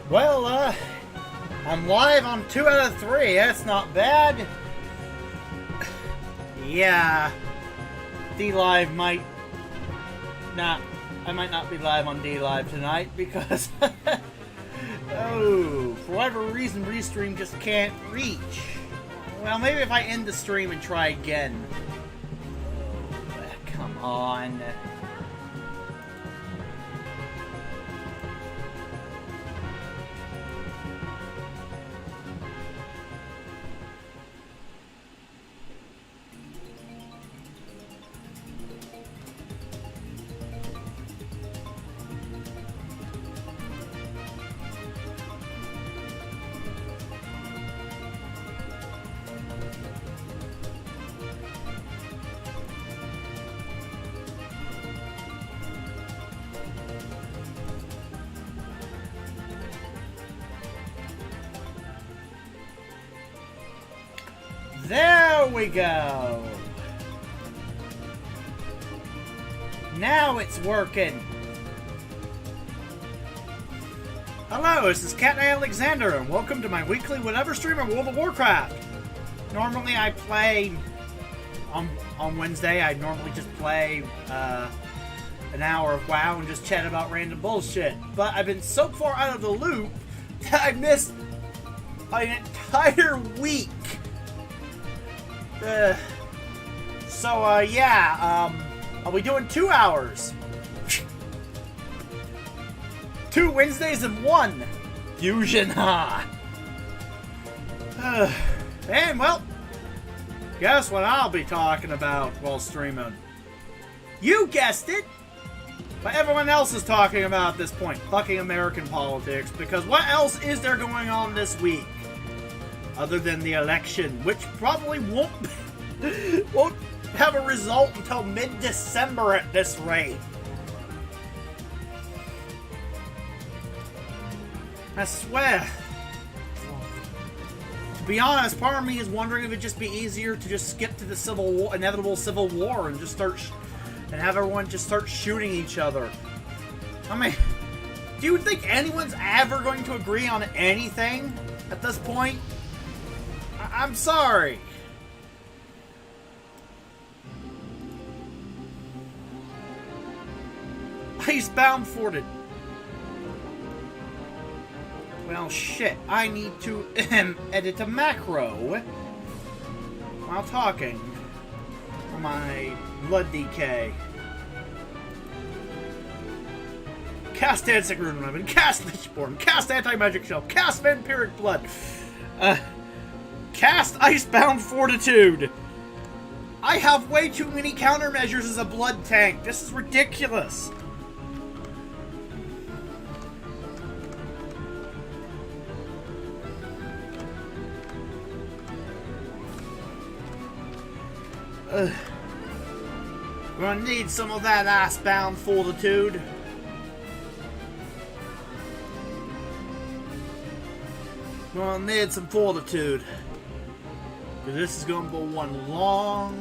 Well, I'm live on 2 out of 3. That's not bad. Yeah. D-Live might not... I might not be live on D-Live tonight because... oh, for whatever reason, Restream just can't reach. Well, maybe if I end the stream and try again. Oh, come on. There we go. Now it's working. Hello, this is Cat Alexander, and welcome to my weekly whatever stream of World of Warcraft. Normally I play on Wednesday. I normally just play an hour of WoW and just chat about random bullshit. But I've been so far out of the loop that I missed an entire week. I'll be doing 2 hours. 2 Wednesdays and 1 Fusion, huh? And, well, guess what I'll be talking about while streaming? You guessed it! What everyone else is talking about at this point. Fucking American politics. Because what else is there going on this week? Other than the election, which probably won't have a result until mid-December at this rate. I swear. To be honest, part of me is wondering if it'd just be easier to just skip to the inevitable civil war and just and have everyone just start shooting each other. I mean, do you think anyone's ever going to agree on anything at this point? I'm sorry. Icebound Forted. Well, shit. I need to edit a macro while talking for my blood DK. Cast Dancing Rune Ribbon, cast Lichborn, cast Anti-Magic Shell, cast Vampiric Blood. Cast Icebound Fortitude! I have way too many countermeasures as a blood tank. This is ridiculous. We're gonna need some of that Icebound Fortitude. We're gonna need some fortitude. This is going to be one long,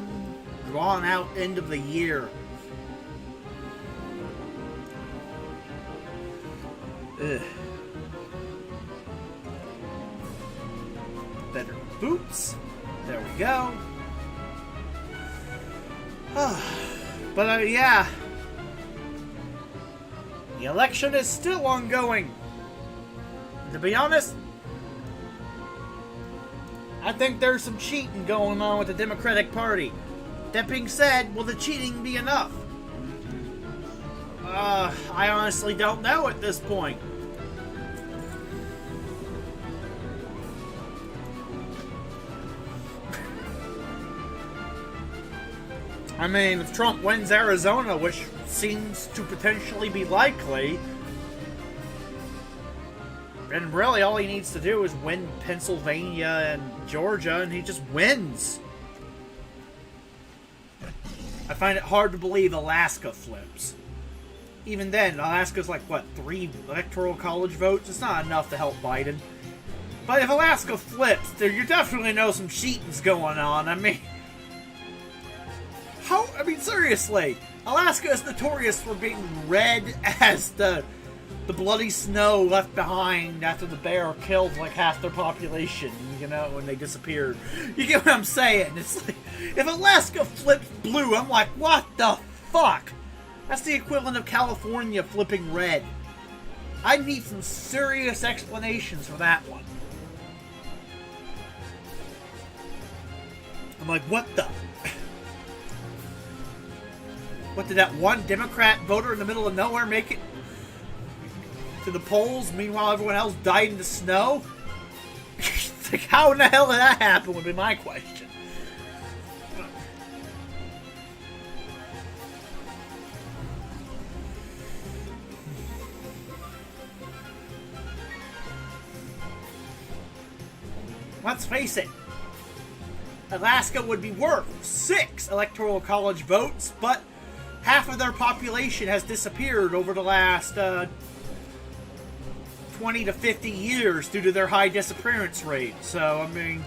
drawn-out end of the year. Ugh. Better boots. There we go. But, yeah. The election is still ongoing. And to be honest, I think there's some cheating going on with the Democratic Party. That being said, will the cheating be enough? I honestly don't know at this point. I mean, if Trump wins Arizona, which seems to potentially be likely, and really all he needs to do is win Pennsylvania and Georgia, and he just wins. I find it hard to believe Alaska flips. Even then, Alaska's like, what, 3 electoral college votes? It's not enough to help Biden. But if Alaska flips, there you definitely know some cheating's going on. I mean, seriously, Alaska is notorious for being red as the bloody snow left behind after the bear killed like half their population, you know, when they disappeared. You get what I'm saying? It's like, if Alaska flips blue, I'm like, what the fuck? That's the equivalent of California flipping red. I need some serious explanations for that one. I'm like, what the? What, did that one Democrat voter in the middle of nowhere make it to the polls? Meanwhile, everyone else died in the snow? It's like, how in the hell did that happen would be my question. Let's face it, Alaska would be worth 6 electoral college votes, but half of their population has disappeared over the last 20 to 50 years due to their high disappearance rate. So, I mean,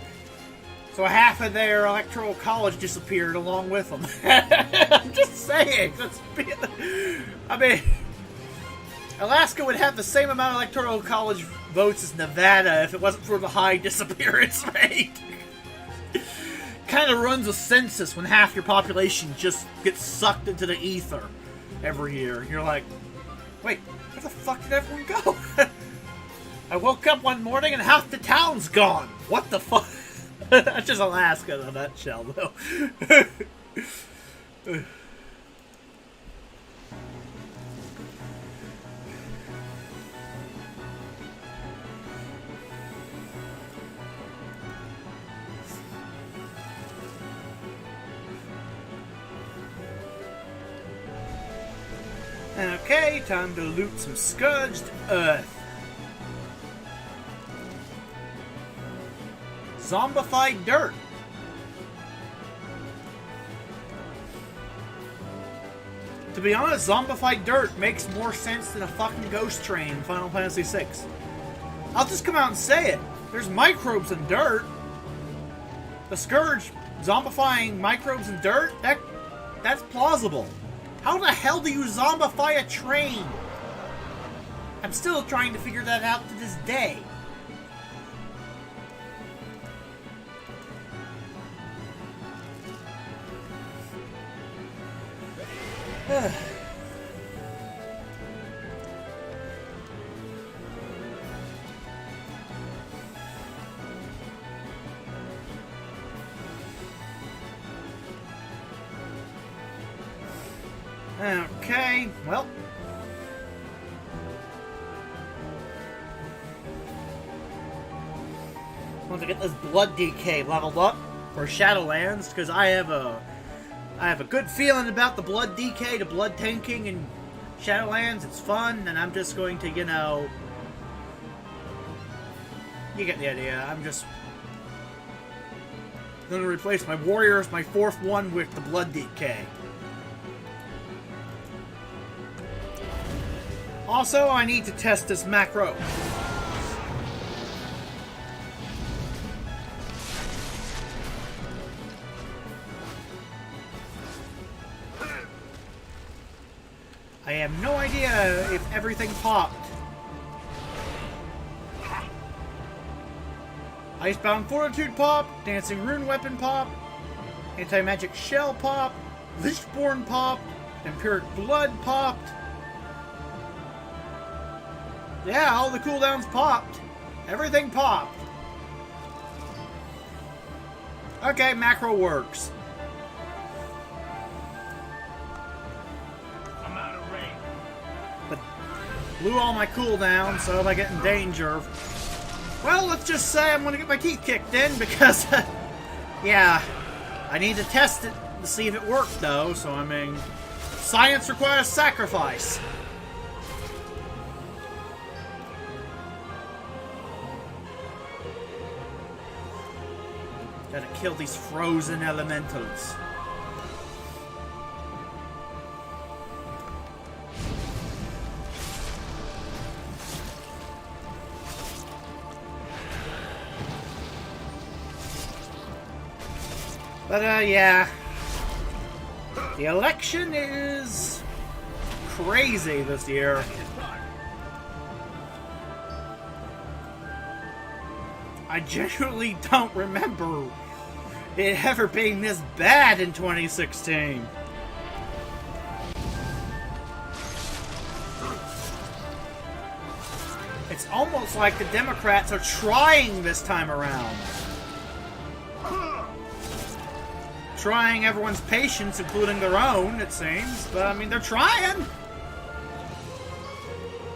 so half of their electoral college disappeared along with them. I'm just saying. I mean, Alaska would have the same amount of electoral college votes as Nevada if it wasn't for the high disappearance rate. Kind of runs a census when half your population just gets sucked into the ether every year. You're like, wait, where the fuck did everyone go? I woke up one morning and half the town's gone. What the fuck? That's just Alaska in a nutshell, though. Okay, time to loot some scourged earth. Zombified dirt. To be honest, zombified dirt makes more sense than a fucking ghost train in Final Fantasy VI. I'll just come out and say it. There's microbes in dirt. The Scourge zombifying microbes in dirt? That's plausible. How the hell do you zombify a train? I'm still trying to figure that out to this day. Okay, well. Want to get this Blood DK leveled up for Shadowlands, because I have a good feeling about the Blood DK to Blood tanking in Shadowlands. It's fun, and I'm just going to, you know, you get the idea. I'm just going to replace my Warriors, my 4th one, with the Blood DK. Also, I need to test this macro. I have no idea if everything popped. Icebound Fortitude popped, Dancing Rune Weapon popped, Anti-Magic Shell popped, Lichborn popped, Empiric Blood popped. Yeah, all the cooldowns popped. Everything popped. Okay, macro works. I'm out of range. But blew all my cooldowns, so if I get in danger... Well, let's just say I'm going to get my teeth kicked in because... yeah, I need to test it to see if it worked, though. So, I mean... Science requires sacrifice. Gotta kill these frozen elementals. But, yeah. The election is crazy this year. I genuinely don't remember it ever being this bad in 2016. It's almost like the Democrats are trying this time around. Trying everyone's patience, including their own, it seems. But, I mean, they're trying.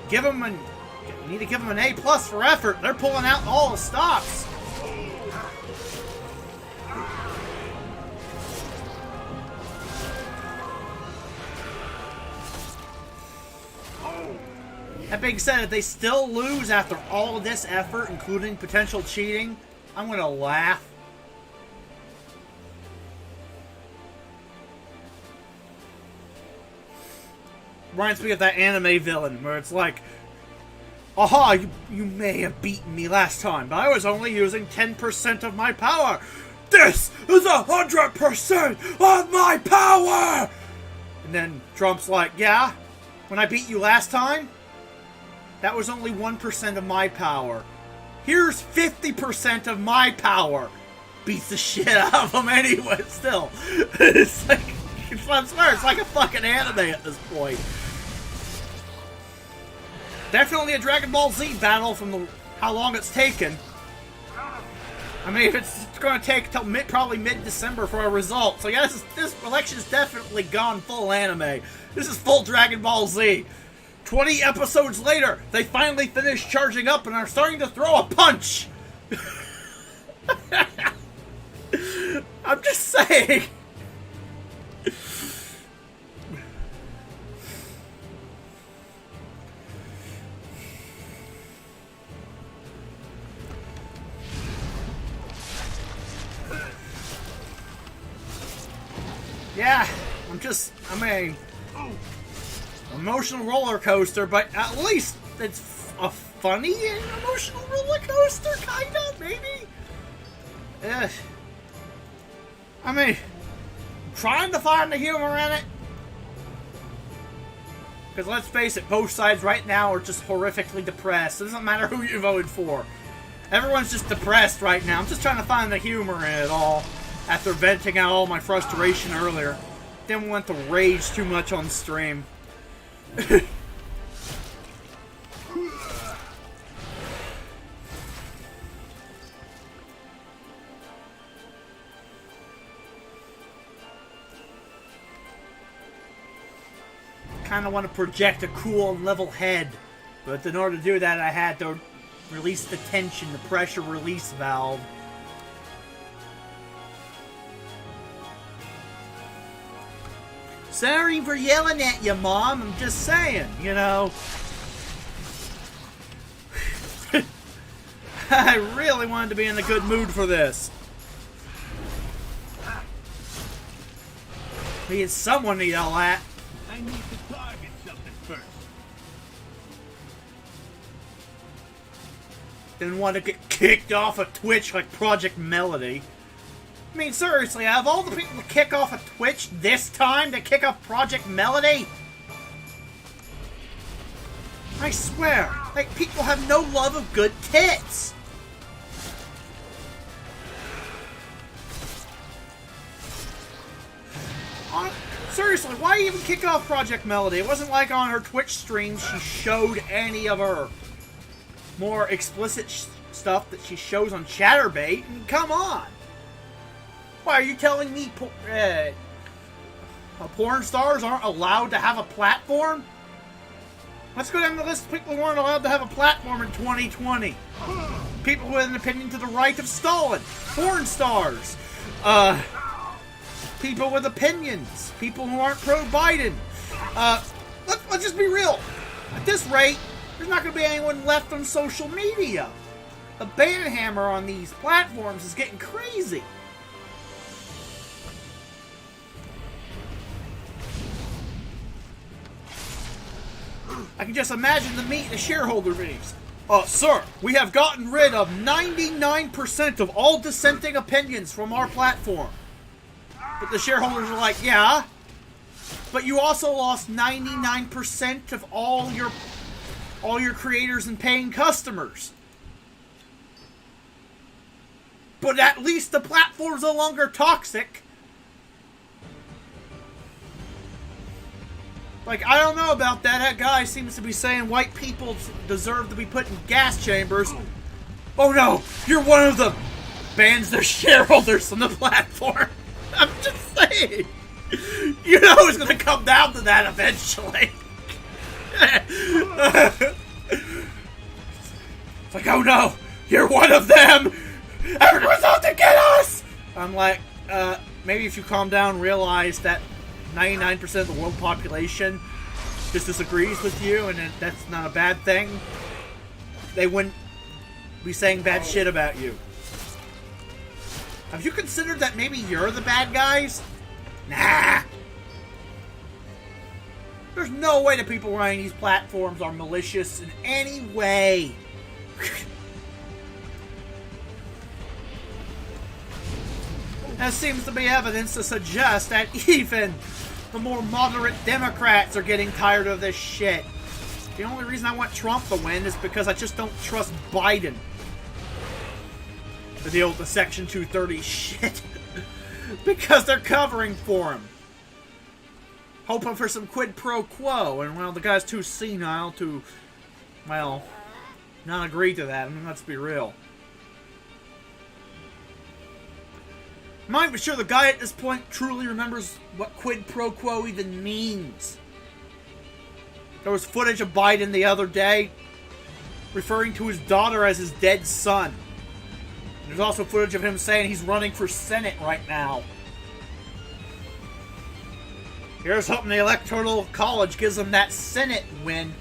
You need to give them an A+ for effort. They're pulling out all the stops. That being said, if they still lose after all this effort, including potential cheating, I'm gonna laugh. Reminds me of that anime villain where it's like, aha, you may have beaten me last time, but I was only using 10% of my power. This is 100% of my power! And then Trump's like, yeah, when I beat you last time, that was only 1% of my power. Here's 50% of my power. Beats the shit out of him anyway, still. It's like, I swear, it's like a fucking anime at this point. Definitely a Dragon Ball Z battle from how long it's taken. I mean, it's going to take till probably mid-December for a result. So yeah, this election's definitely gone full anime. This is full Dragon Ball Z. 20 episodes later, they finally finished charging up and are starting to throw a punch. I'm just saying. Yeah, I mean, emotional roller coaster, but at least it's a funny and emotional roller coaster, kinda, maybe? I mean, I'm trying to find the humor in it. Because let's face it, both sides right now are just horrifically depressed. It doesn't matter who you voted for. Everyone's just depressed right now. I'm just trying to find the humor in it all. After venting out all my frustration earlier. Didn't want to rage too much on stream. Kind of want to project a cool and level head. But in order to do that, I had to release the tension, the pressure release valve. Sorry for yelling at you, Mom. I'm just saying, you know. I really wanted to be in a good mood for this. We had someone to yell at. I need to target something first. Didn't want to get kicked off of Twitch like Project Melody. I mean, seriously, out of all the people to kick off a Twitch this time to kick off Project Melody? I swear, like, people have no love of good tits. Seriously, why even kick off Project Melody? It wasn't like on her Twitch stream she showed any of her more explicit stuff that she shows on Chatterbait. And come on. Why, are you telling me porn stars aren't allowed to have a platform? Let's go down the list of people who aren't allowed to have a platform in 2020. People with an opinion to the right of Stalin. Porn stars. People with opinions. People who aren't pro-Biden. Let's just be real. At this rate, there's not going to be anyone left on social media. The ban hammer on these platforms is getting crazy. I can just imagine the shareholder meetings. Sir, we have gotten rid of 99% of all dissenting opinions from our platform. But the shareholders are like, yeah, but you also lost 99% of all your creators and paying customers. But at least the platform's no longer toxic. Like, I don't know about that. That guy seems to be saying white people deserve to be put in gas chambers. Oh no, you're one of them. Bans their shareholders from the platform. I'm just saying. You know it's going to come down to that eventually. It's like, oh no, you're one of them. Everyone's out to get us. I'm like, maybe if you calm down, realize that 99% of the world population just disagrees with you, and that's not a bad thing. They wouldn't be saying bad shit about you. Have you considered that maybe you're the bad guys? Nah. There's no way the people running these platforms are malicious in any way. There seems to be evidence to suggest that even the more moderate Democrats are getting tired of this shit. The only reason I want Trump to win is because I just don't trust Biden to deal with the Section 230 shit. Because they're covering for him. Hoping for some quid pro quo, and well, the guy's too senile to, well, not agree to that. I mean, let's be real. I'm not even sure the guy at this point truly remembers what quid pro quo even means. There was footage of Biden the other day referring to his daughter as his dead son. There's also footage of him saying he's running for Senate right now. Here's hoping the Electoral College gives him that Senate win.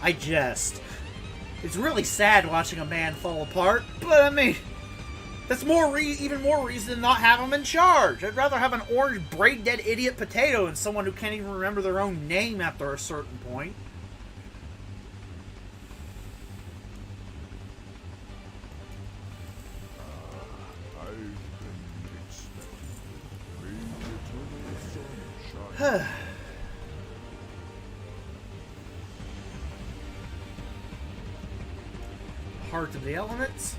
I jest. It's really sad watching a man fall apart, but I mean, that's even more reason to not have him in charge. I'd rather have an orange brain-dead idiot potato than someone who can't even remember their own name after a certain point. Heart of the Elements.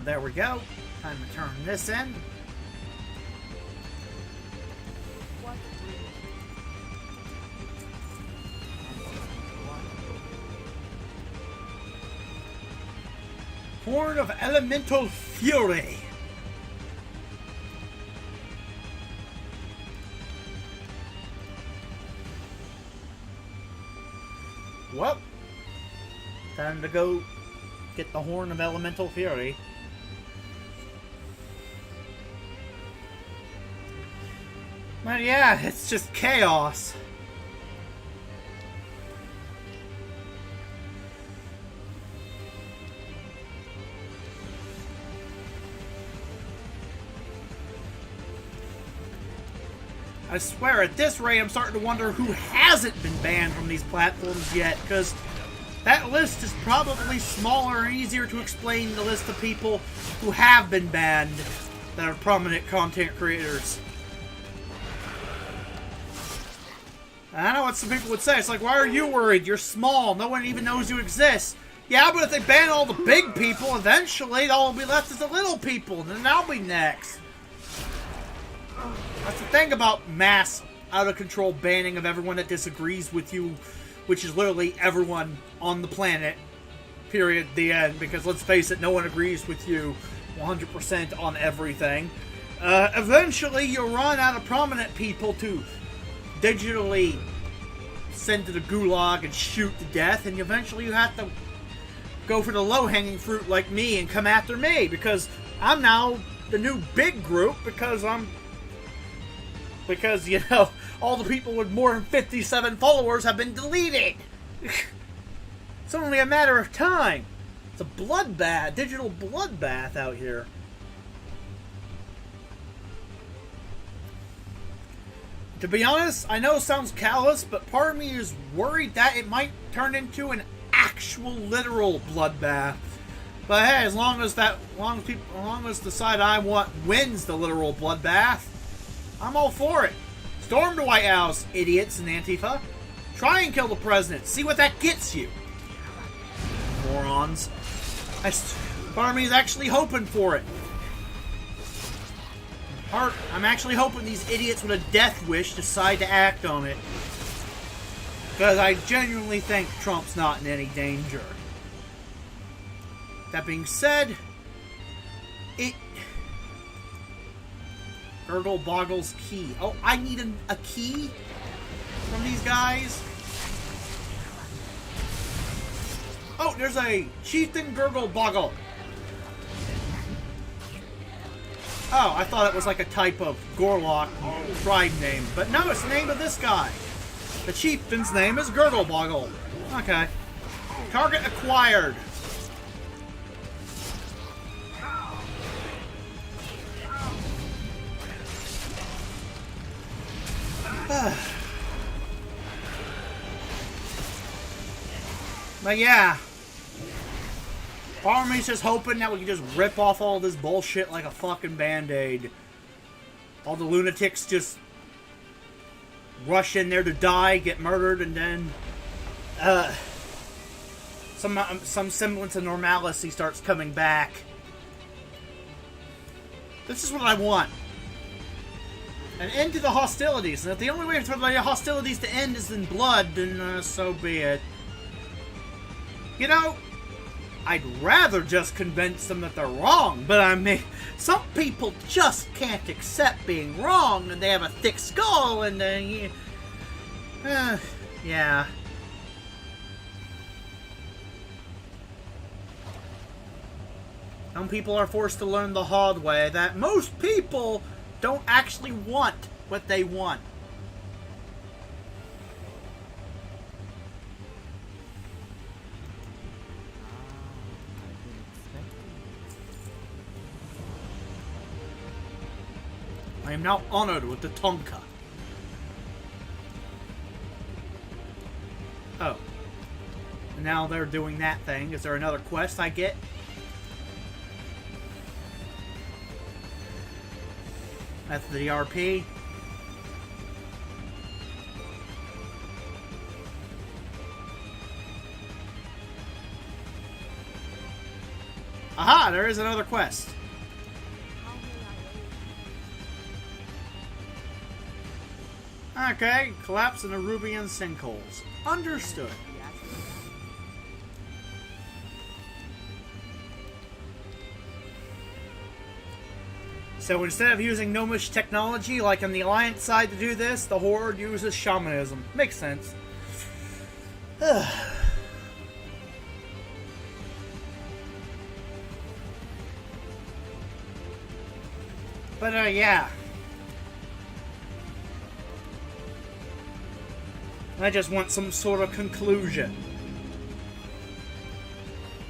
There we go. Time to turn this in. Horn of Elemental Fury. Well, time to go get the Horn of Elemental Fury. But yeah, it's just chaos. I swear, at this rate, I'm starting to wonder who hasn't been banned from these platforms yet, because that list is probably smaller and easier to explain than the list of people who have been banned that are prominent content creators. I know what some people would say. It's like, why are you worried? You're small. No one even knows you exist. Yeah, but if they ban all the big people, eventually all will be left is the little people, and then I'll be next. That's the thing about mass, out-of-control banning of everyone that disagrees with you, which is literally everyone on the planet, period, the end, because let's face it, no one agrees with you 100% on everything. Eventually, you'll run out of prominent people to digitally send to the gulag and shoot to death, and eventually you have to go for the low-hanging fruit like me and come after me, because I'm now the new big group, because, you know, all the people with more than 57 followers have been deleted. It's only a matter of time. It's a bloodbath, digital bloodbath out here. To be honest, I know it sounds callous, but part of me is worried that it might turn into an actual literal bloodbath. But hey, as long as the side I want wins the literal bloodbath, I'm all for it. Storm the White House, idiots and Antifa. Try and kill the president. See what that gets you. Morons. Part of me is actually hoping for it. I'm actually hoping these idiots with a death wish decide to act on it. Because I genuinely think Trump's not in any danger. That being said, Gurgle Boggle's key. Oh, I need a key from these guys. Oh, there's a Chieftain Gurgle Boggle. Oh, I thought it was like a type of Gorlock tribe name. But no, it's the name of this guy. The chieftain's name is Gurgle Boggle. Okay. Target acquired. But yeah. Part of me's just hoping that we can just rip off all this bullshit like a fucking band-aid. All the lunatics just rush in there to die, get murdered, and then some semblance of normalcy starts coming back. This is what I want. An end to the hostilities. And if the only way for the hostilities to end is in blood, then so be it. You know, I'd rather just convince them that they're wrong, but I mean, some people just can't accept being wrong, and they have a thick skull, and yeah. Some people are forced to learn the hard way that most people don't actually want what they want. I am now honored with the Tonka. Oh. Now they're doing that thing. Is there another quest I get? That's the RP. Aha! There is another quest. Okay, collapse in the Rubian sinkholes. Understood. So instead of using gnomish technology like on the Alliance side to do this, the Horde uses shamanism. Makes sense. But yeah. I just want some sort of conclusion.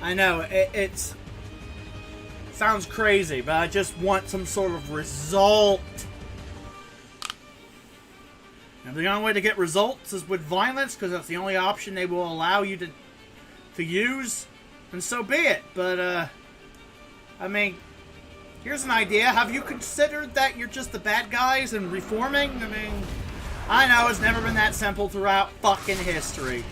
I know, it's sounds crazy, but I just want some sort of result. And the only way to get results is with violence, because that's the only option they will allow you to use. And so be it. But, I mean, here's an idea. Have you considered that you're just the bad guys and reforming? I mean, I know it's never been that simple throughout fucking history.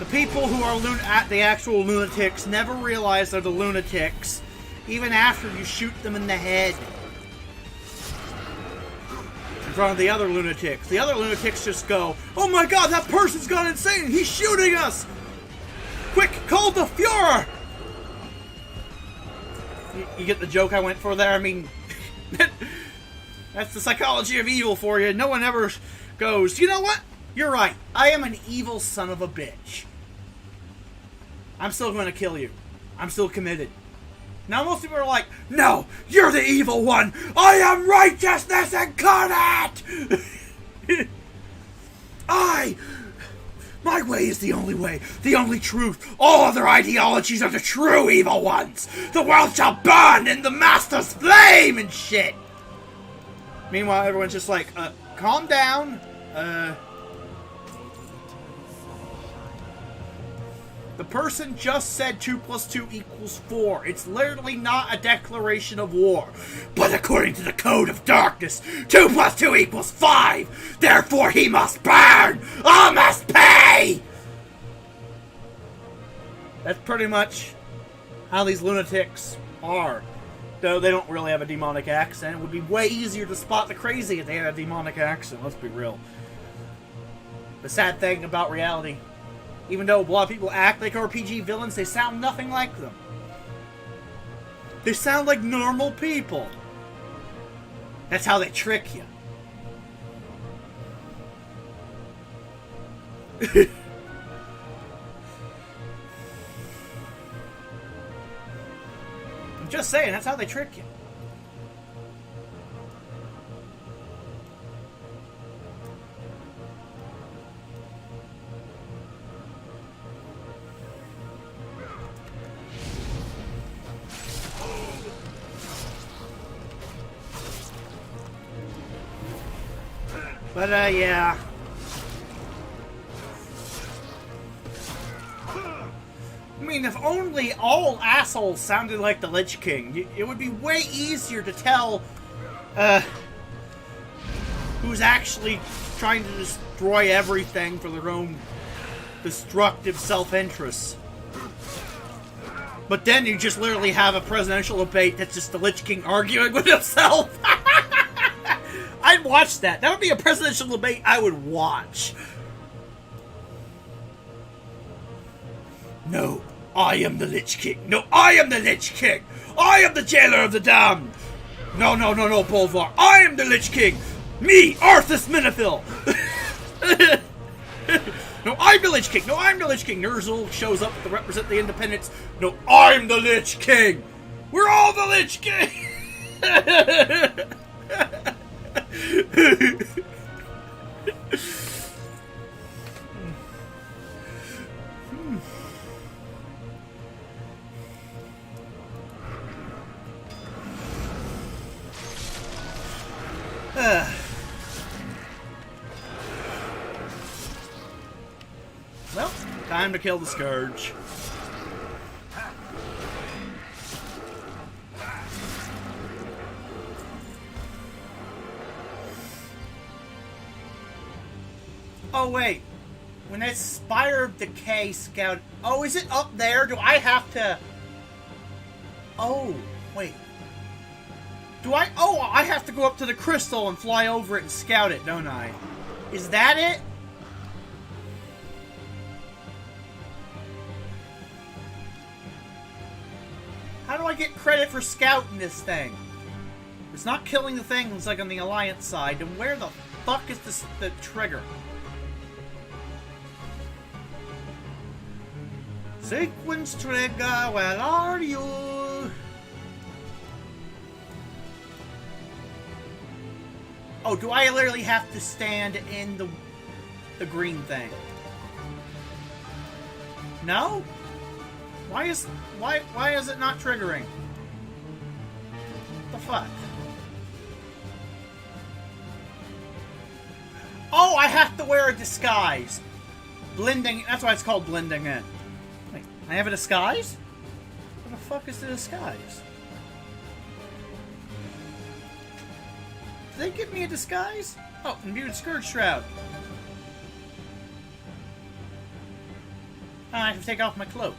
The people who are the actual lunatics never realize they're the lunatics, even after you shoot them in the head. In front of the other lunatics. The other lunatics just go, "Oh my god, that person's gone insane! He's shooting us! Quick, call the Fuhrer!" You get the joke I went for there? I mean, that's the psychology of evil for you. No one ever goes, "You know what? You're right. I am an evil son of a bitch. I'm still going to kill you. I'm still committed." Now most people are like, "No, you're the evil one. I am righteousness incarnate. My way is the only way, the only truth. All other ideologies are the true evil ones. The world shall burn in the master's flame and shit." Meanwhile, everyone's just like, calm down. The person just said 2 + 2 = 4. It's literally not a declaration of war. But according to the Code of Darkness, 2 + 2 = 5. Therefore he must burn. All must pay. That's pretty much how these lunatics are. Though they don't really have a demonic accent. It would be way easier to spot the crazy if they had a demonic accent. Let's be real. The sad thing about reality, even though a lot of people act like RPG villains, they sound nothing like them. They sound like normal people. That's how they trick you. I'm just saying, that's how they trick you. But, yeah. I mean, if only all assholes sounded like the Lich King, it would be way easier to tell, who's actually trying to destroy everything for their own destructive self-interests. But then you just literally have a presidential debate that's just the Lich King arguing with himself. I'd watch that. That would be a presidential debate I would watch. No, I am the Lich King. No, I am the Lich King. I am the jailer of the damned. No, Bolvar. I am the Lich King. Me, Arthas Menethil. No, I'm the Lich King. No, I'm the Lich King. Ner'zhul shows up to represent the Independents. No, I'm the Lich King. We're all the Lich King. Well, time to kill the Scourge. Oh, wait. When that Spire of Decay scout... Oh, is it up there? Do I have to... Oh, wait. Do I... Oh, I have to go up to the crystal and fly over it and scout it, don't I? Is that it? How do I get credit for scouting this thing? It's not killing the things like on the Alliance side. Then where the fuck is the trigger? Sequence trigger, where are you? Oh, do I literally have to stand in the green thing? No? Why is it not triggering? What the fuck? Oh, I have to wear a disguise. Blending, that's why it's called blending in. Wait, I have a disguise? What the fuck is the disguise? Did they give me a disguise? Oh, imbued Scourge Shroud. Oh, I have to take off my cloak.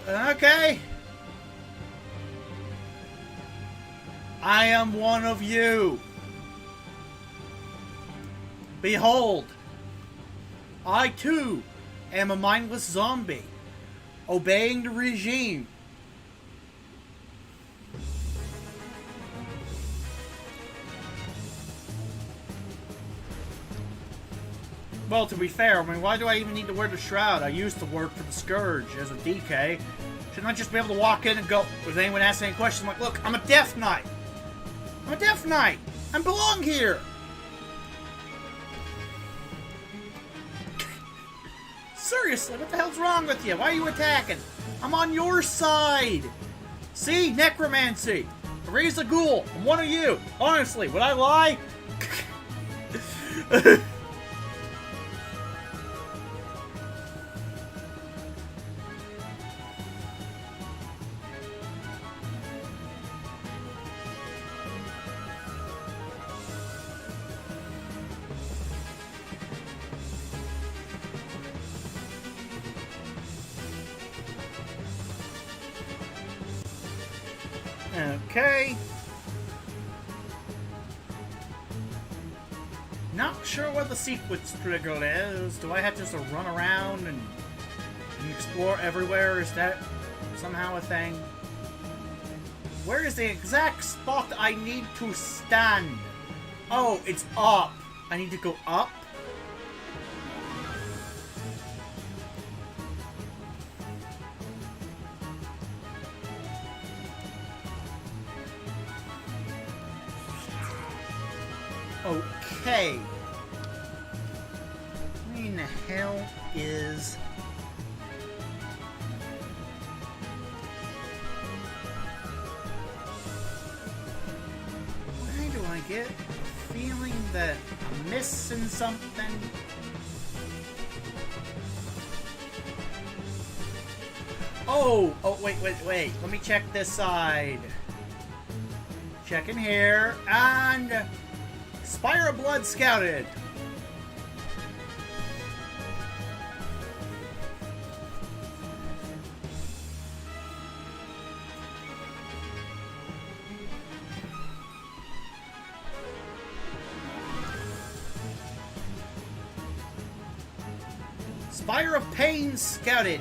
Okay. I am one of you. Behold, I too am a mindless zombie, obeying the regime. Well, to be fair, I mean, why do I even need to wear the shroud? I used to work for the Scourge as a DK. Shouldn't I just be able to walk in and go, if anyone asks any questions, I'm like, look, I'm a Death Knight. I'm a Death Knight. I belong here. Seriously, what the hell's wrong with you? Why are you attacking? I'm on your side. See? Necromancy. Raise the ghoul. I'm one of you. Honestly, would I lie? Okay. Not sure what the sequence trigger is. Do I have to just run around and explore everywhere? Is that somehow a thing? Where is the exact spot I need to stand? Oh, it's up. I need to go up? Okay. What in the hell is... Why do I get a feeling that I'm missing something? Oh, wait. Let me check this side. Checking here, and... Spire of Blood scouted. Spire of Pain scouted.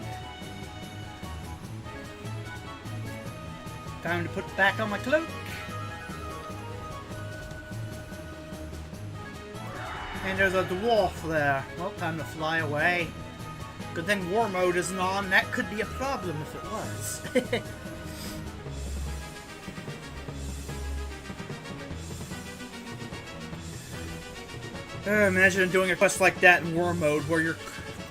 Time to put back on my cloak. And there's a dwarf there. Well, time to fly away. Good thing war mode isn't on. That could be a problem if it was. Imagine doing a quest like that in war mode where your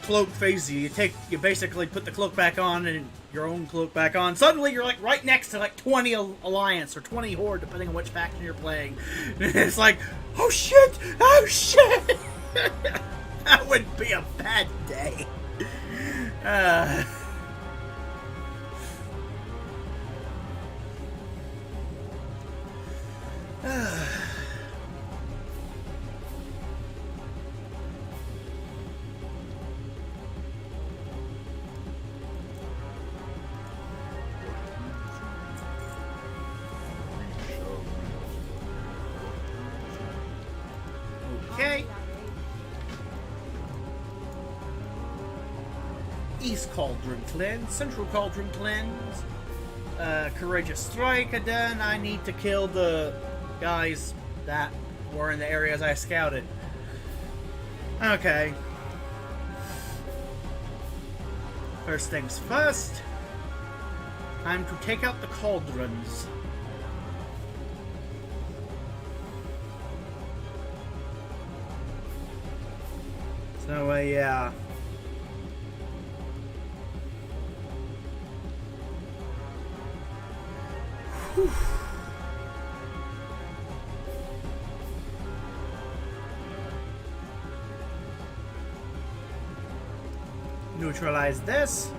cloak phases you. You basically put the cloak back on and your own cloak back on. Suddenly you're like right next to like 20 Alliance or 20 Horde, depending on which faction you're playing. It's like, oh shit! Oh shit! That would be a bad day. Okay. East Cauldron Cleanse, Central Cauldron Cleanse, Courageous Strike, and then I need to kill the guys that were in the areas I scouted. Okay. First things first, time to take out the cauldrons. So, yeah. Whew. Neutralize this.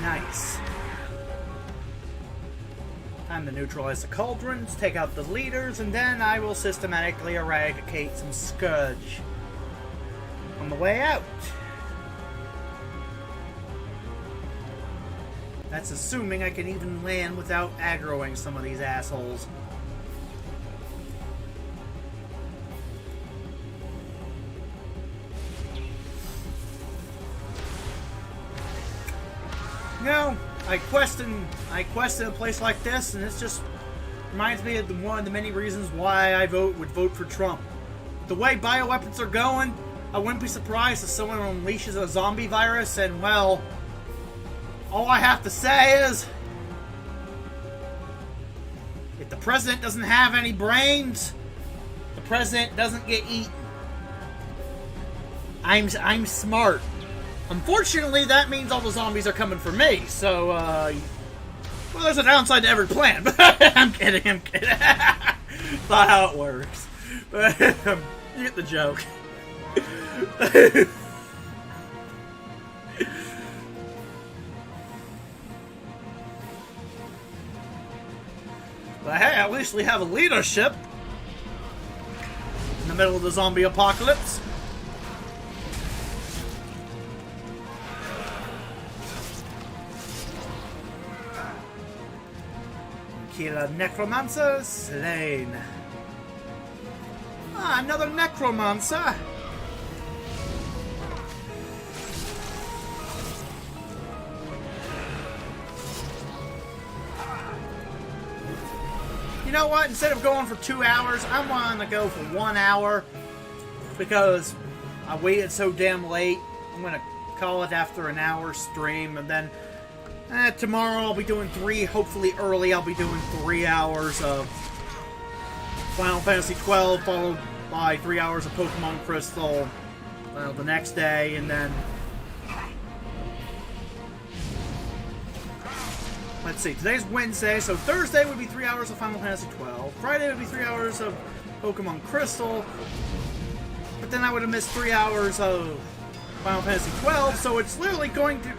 Nice. Time to neutralize the cauldrons, take out the leaders, and then I will systematically eradicate some Scourge on the way out. That's assuming I can even land without aggroing some of these assholes. No, I quested a place like this, and it just reminds me of one of the many reasons why I would vote for Trump. The way bioweapons are going, I wouldn't be surprised if someone unleashes a zombie virus, and well, all I have to say is, if the president doesn't have any brains, the president doesn't get eaten. I'm smart. Unfortunately, that means all the zombies are coming for me, so, well, there's a downside to every plan, but I'm kidding. It's not how it works. But, you get the joke. But hey, at least we have a leadership in the middle of the zombie apocalypse. kill a necromancer slain. Ah, another necromancer. You know what? Instead of going for 2 hours, I'm wanting to go for 1 hour because I waited so damn late. I'm gonna call it after an hour stream, and then tomorrow I'll be doing 3. Hopefully early, I'll be doing 3 hours of Final Fantasy XII, followed by 3 hours of Pokemon Crystal. Well, the next day, and then let's see, today's Wednesday, so Thursday would be 3 hours of Final Fantasy XII. Friday would be 3 hours of Pokemon Crystal. But then I would have missed 3 hours of Final Fantasy XII, so it's literally going to...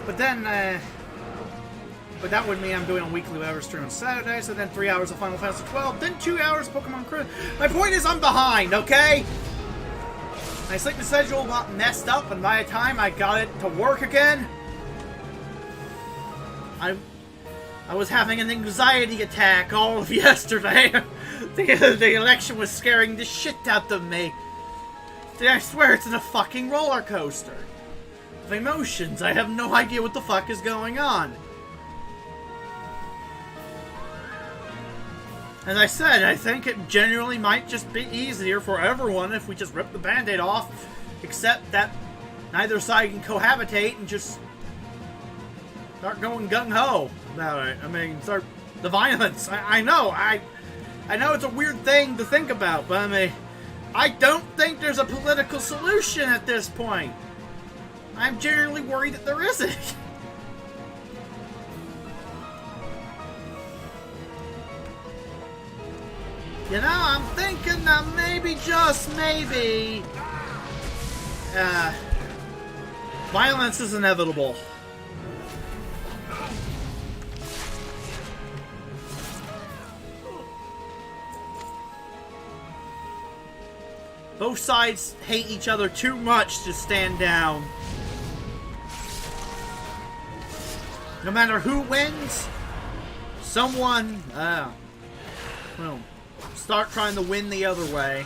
But then, but that would mean I'm doing a weekly whatever stream on Saturday, so then 3 hours of Final Fantasy XII, then 2 hours of Pokemon Crystal. My point is I'm behind, okay? My sleeping schedule got messed up, and by the time I got it to work again, I was having an anxiety attack all of yesterday. The election was scaring the shit out of me. I swear it's a fucking roller coaster of emotions. I have no idea what the fuck is going on. As I said, I think it genuinely might just be easier for everyone if we just rip the band-aid off, except that neither side can cohabitate and just start going gung-ho about it. I mean, start the violence. I know it's a weird thing to think about, but I mean, I don't think there's a political solution at this point. I'm genuinely worried that there isn't. You know, I'm thinking that maybe, just maybe, violence is inevitable. Both sides hate each other too much to stand down. No matter who wins, someone will start trying to win the other way.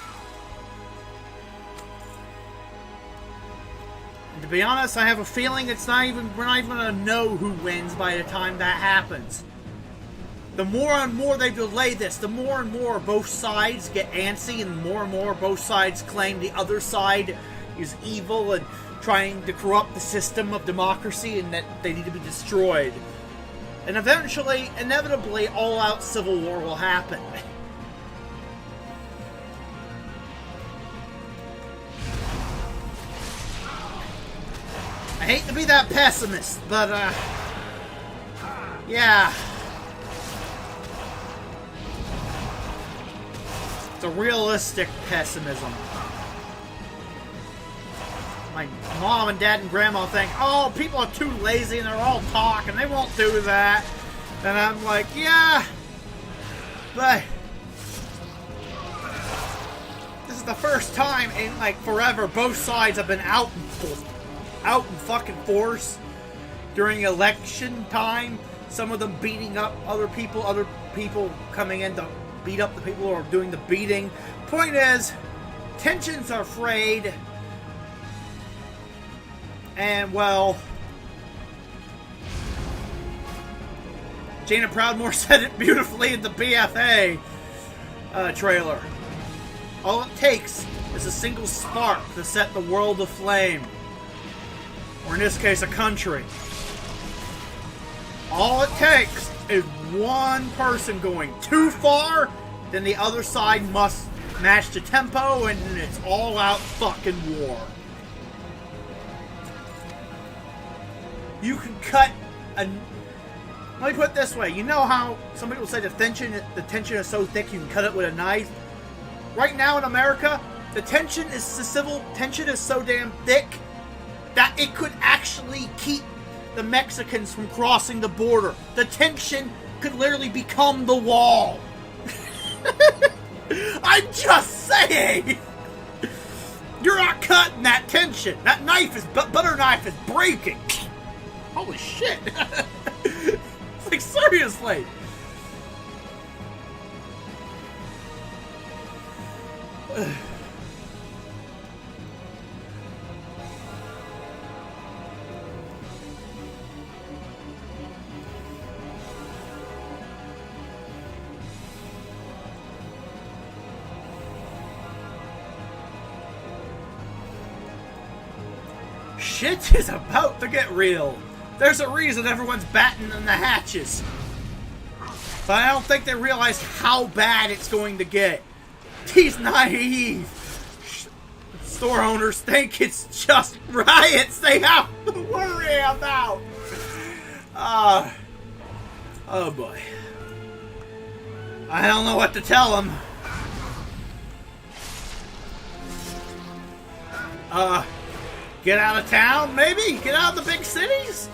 And to be honest, I have a feeling we're not even gonna know who wins by the time that happens. The more and more they delay this, the more and more both sides get antsy, and more both sides claim the other side is evil and trying to corrupt the system of democracy and that they need to be destroyed. And eventually, inevitably, all-out civil war will happen. I hate to be that pessimist, but, yeah. It's a realistic pessimism. My mom and dad and grandma think, oh, people are too lazy and they're all talk and they won't do that. And I'm like, yeah, but this is the first time in like forever both sides have been out in fucking force during election time. Some of them beating up other people coming in to beat up the people who are doing the beating. Point is, tensions are frayed, and well, Jaina Proudmoore said it beautifully in the BFA trailer. All it takes is a single spark to set the world aflame, or in this case, a country. All it takes is one person going too far, then the other side must match the tempo, and it's all-out fucking war. You can cut a... Let me put it this way. You know how some people say the tension is so thick you can cut it with a knife? Right now in America, the tension is so damn thick that it could actually keep the Mexicans from crossing the border. The tension could literally become the wall. I'm just saying. You're not cutting that tension. That butter knife is breaking. Holy shit. Like, seriously. Shit is about to get real. There's a reason everyone's batting in the hatches. But I don't think they realize how bad it's going to get. These naive store owners think it's just riots they have to worry about. Oh boy. I don't know what to tell them. Get out of town, maybe? Get out of the big cities?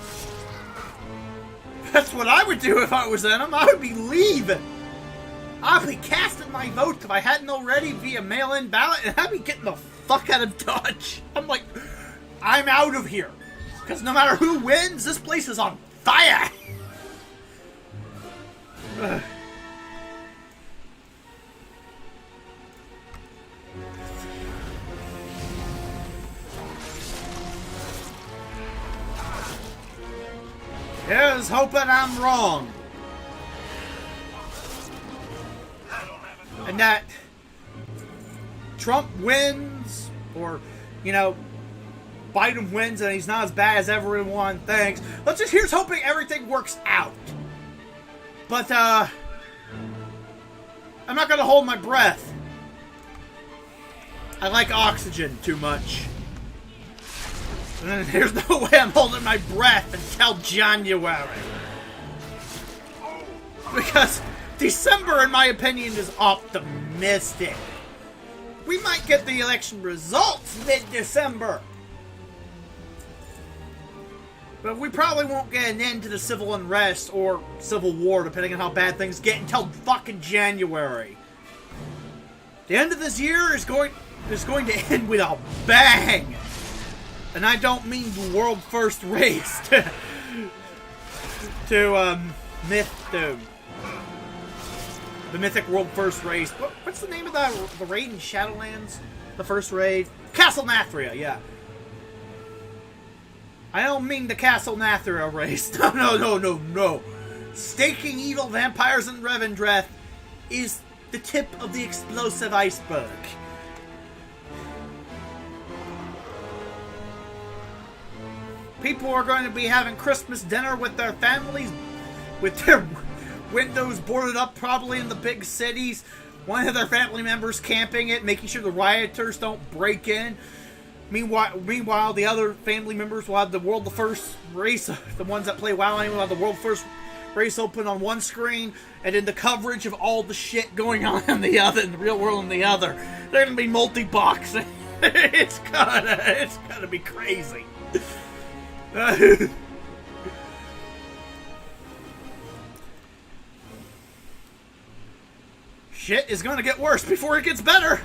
That's what I would do if I was in them. I would be leaving. I'd be casting my vote if I hadn't already via mail-in ballot, and I'd be getting the fuck out of Dodge. I'm like, I'm out of here. Because no matter who wins, this place is on fire. Ugh. Here's hoping I'm wrong. And that Trump wins, or, you know, Biden wins and he's not as bad as everyone thinks. Here's hoping everything works out. But, I'm not gonna hold my breath. I like oxygen too much. And there's no way I'm holding my breath until January. Because December, in my opinion, is optimistic. We might get the election results mid-December. But we probably won't get an end to the civil unrest or civil war, depending on how bad things get, until fucking January. The end of this year is going to end with a bang. And I don't mean the world first race to the mythic world first race. What's the name of the raid in Shadowlands? The first raid? Castle Nathria, yeah. I don't mean the Castle Nathria race. No. Staking evil vampires in Revendreth is the tip of the explosive iceberg. People are going to be having Christmas dinner with their families, with their windows boarded up, probably in the big cities. One of their family members camping it, making sure the rioters don't break in. Meanwhile, the other family members will have the world first race, the ones that play WoW will have the world first race open on one screen, and then the coverage of all the shit going on in the other, in the real world on the other. They're gonna be multi-boxing. It's gonna be crazy. Shit is gonna get worse before it gets better.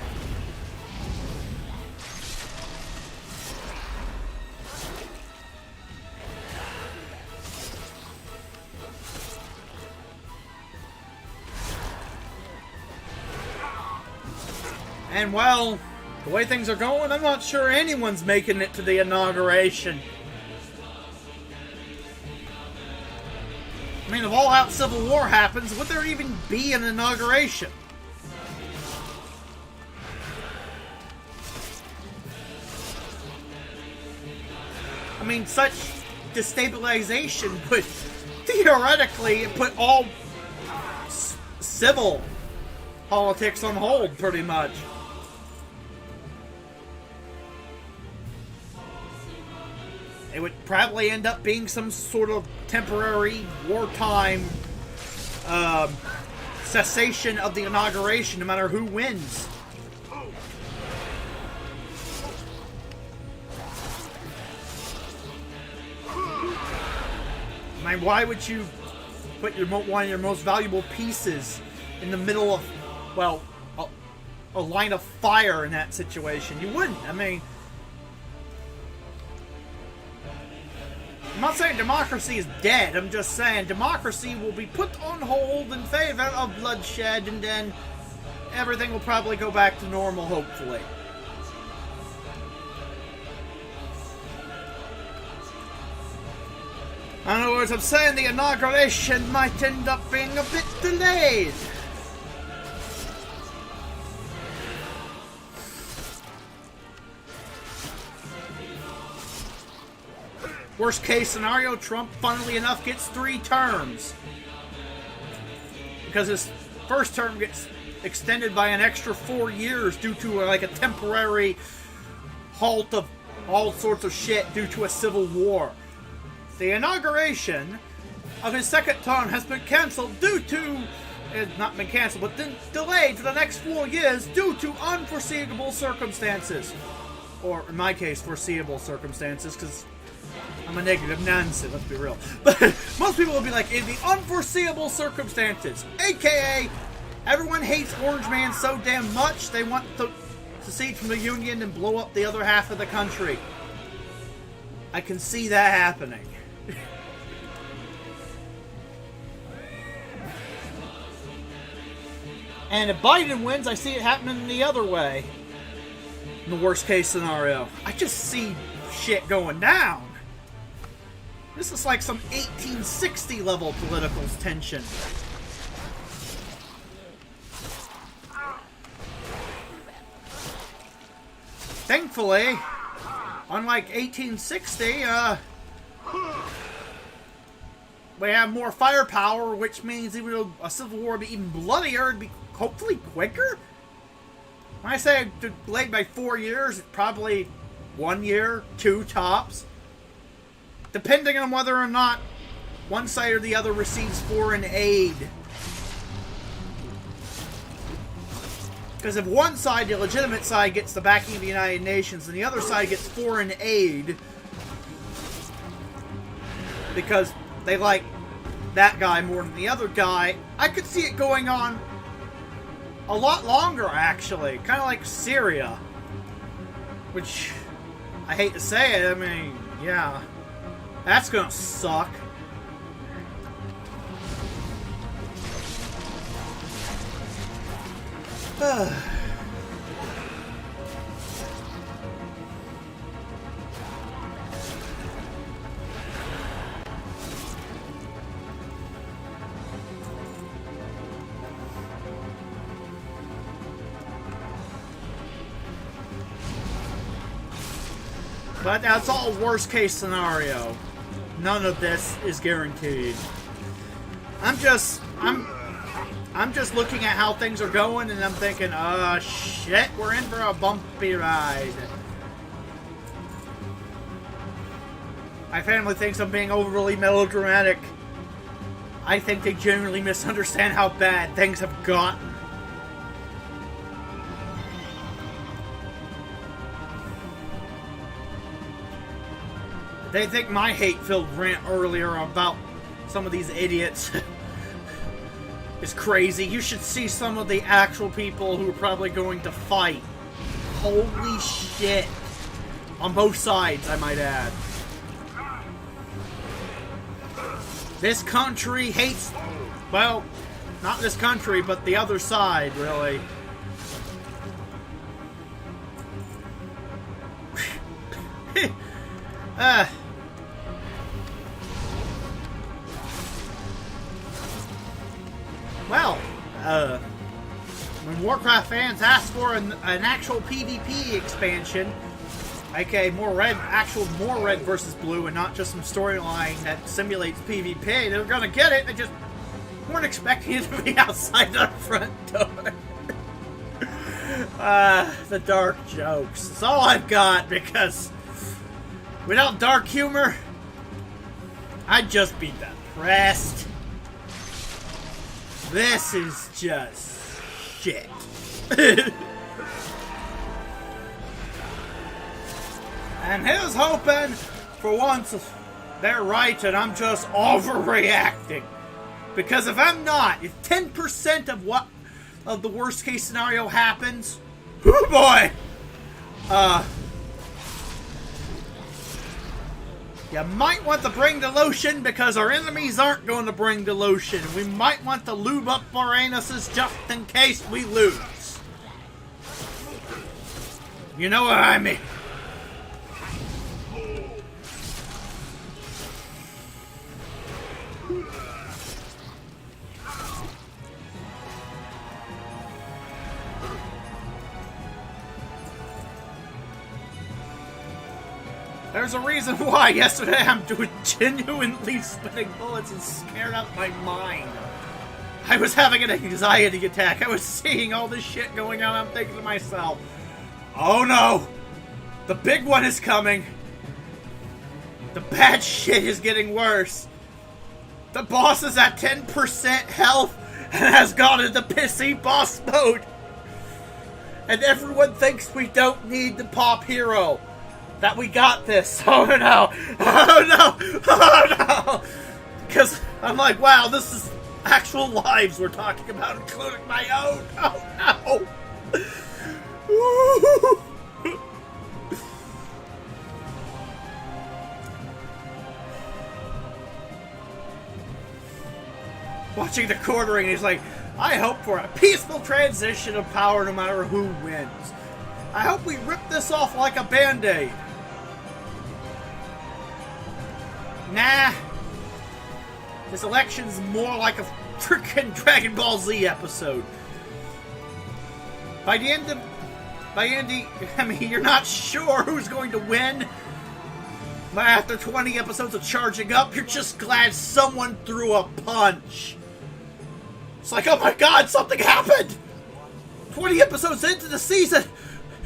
And well, the way things are going, I'm not sure anyone's making it to the inauguration. I mean, if all-out civil war happens, would there even be an inauguration? I mean, such destabilization would theoretically put all civil politics on hold, pretty much. It would probably end up being some sort of temporary wartime cessation of the inauguration, no matter who wins. I mean, why would you put one of your most valuable pieces in the middle of, well, a line of fire in that situation? You wouldn't. I mean, I'm not saying democracy is dead. I'm just saying democracy will be put on hold in favor of bloodshed, and then everything will probably go back to normal, hopefully. In other words, I'm saying the inauguration might end up being a bit delayed. Worst case scenario, Trump, funnily enough, gets 3 terms. Because his first term gets extended by an extra 4 years due to like a temporary halt of all sorts of shit due to a civil war. The inauguration of his second term has been cancelled due to, not been cancelled, but delayed for the next 4 years due to unforeseeable circumstances. Or, in my case, foreseeable circumstances, because I'm a negative Nancy, let's be real. But most people will be like, in the unforeseeable circumstances, aka, everyone hates Orange Man so damn much, they want to secede from the Union and blow up the other half of the country. I can see that happening. And if Biden wins, I see it happening the other way. In the worst case scenario. I just see shit going down. This is like some 1860 level political tension. Thankfully, unlike 1860, we have more firepower, which means even though a civil war would be even bloodier, it'd be hopefully quicker. When I say delayed by 4 years, it's probably 1 year, 2 tops. Depending on whether or not one side or the other receives foreign aid. Because if one side, the legitimate side, gets the backing of the United Nations, and the other side gets foreign aid because they like that guy more than the other guy, I could see it going on a lot longer, actually. Kind of like Syria. Which, I hate to say it, I mean, yeah. That's gonna suck. But that's all worst case scenario. None of this is guaranteed. I'm just looking at how things are going, and I'm thinking, shit, we're in for a bumpy ride. My family thinks I'm being overly melodramatic. I think they generally misunderstand how bad things have gotten. They think my hate-filled rant earlier about some of these idiots is crazy. You should see some of the actual people who are probably going to fight. Holy shit. On both sides, I might add. This country hates... Well, not this country, but the other side, really. Well, when Warcraft fans ask for an actual PvP expansion, aka more red versus blue, and not just some storyline that simulates PvP, they're gonna get it. They just weren't expecting it to be outside the front door. The dark jokes. That's all I've got, because without dark humor, I'd just be depressed. This is just shit. And here's hoping for once they're right and I'm just overreacting. Because if I'm not, if 10% of the worst case scenario happens, oh boy! You might want to bring the lotion because our enemies aren't going to bring the lotion. We might want to lube up our anuses just in case we lose. You know what I mean. There's a reason why yesterday I'm genuinely spitting bullets and scared out of my mind. I was having an anxiety attack. I was seeing all this shit going on. I'm thinking to myself, oh no! The big one is coming. The bad shit is getting worse. The boss is at 10% health and has gone into pissy boss mode. And everyone thinks we don't need the pop hero. That we got this. Oh no! Oh no! Oh no! Because I'm like, wow, this is actual lives we're talking about, including my own. Oh no! Watching the quartering, he's like, I hope for a peaceful transition of power no matter who wins. I hope we rip this off like a band-aid. Nah. This election's more like a freaking Dragon Ball Z episode. By the end, I mean, you're not sure who's going to win. But after 20 episodes of charging up, you're just glad someone threw a punch. It's like, oh my god, something happened! 20 episodes into the season,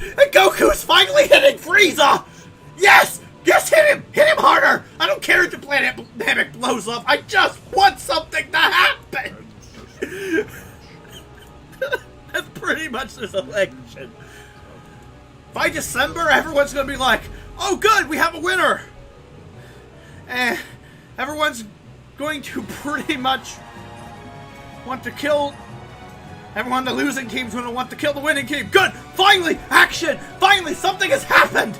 and Goku's finally hitting Frieza! Yes! Yes, hit him! Hit him harder! I don't care if the planet Namek blows up. I just want something to happen! That's pretty much this election. By December, everyone's gonna be like, oh good, we have a winner! And everyone's going to pretty much want to kill... Everyone, the losing team's gonna want to kill the winning team. Good! Finally! Action! Finally! Something has happened!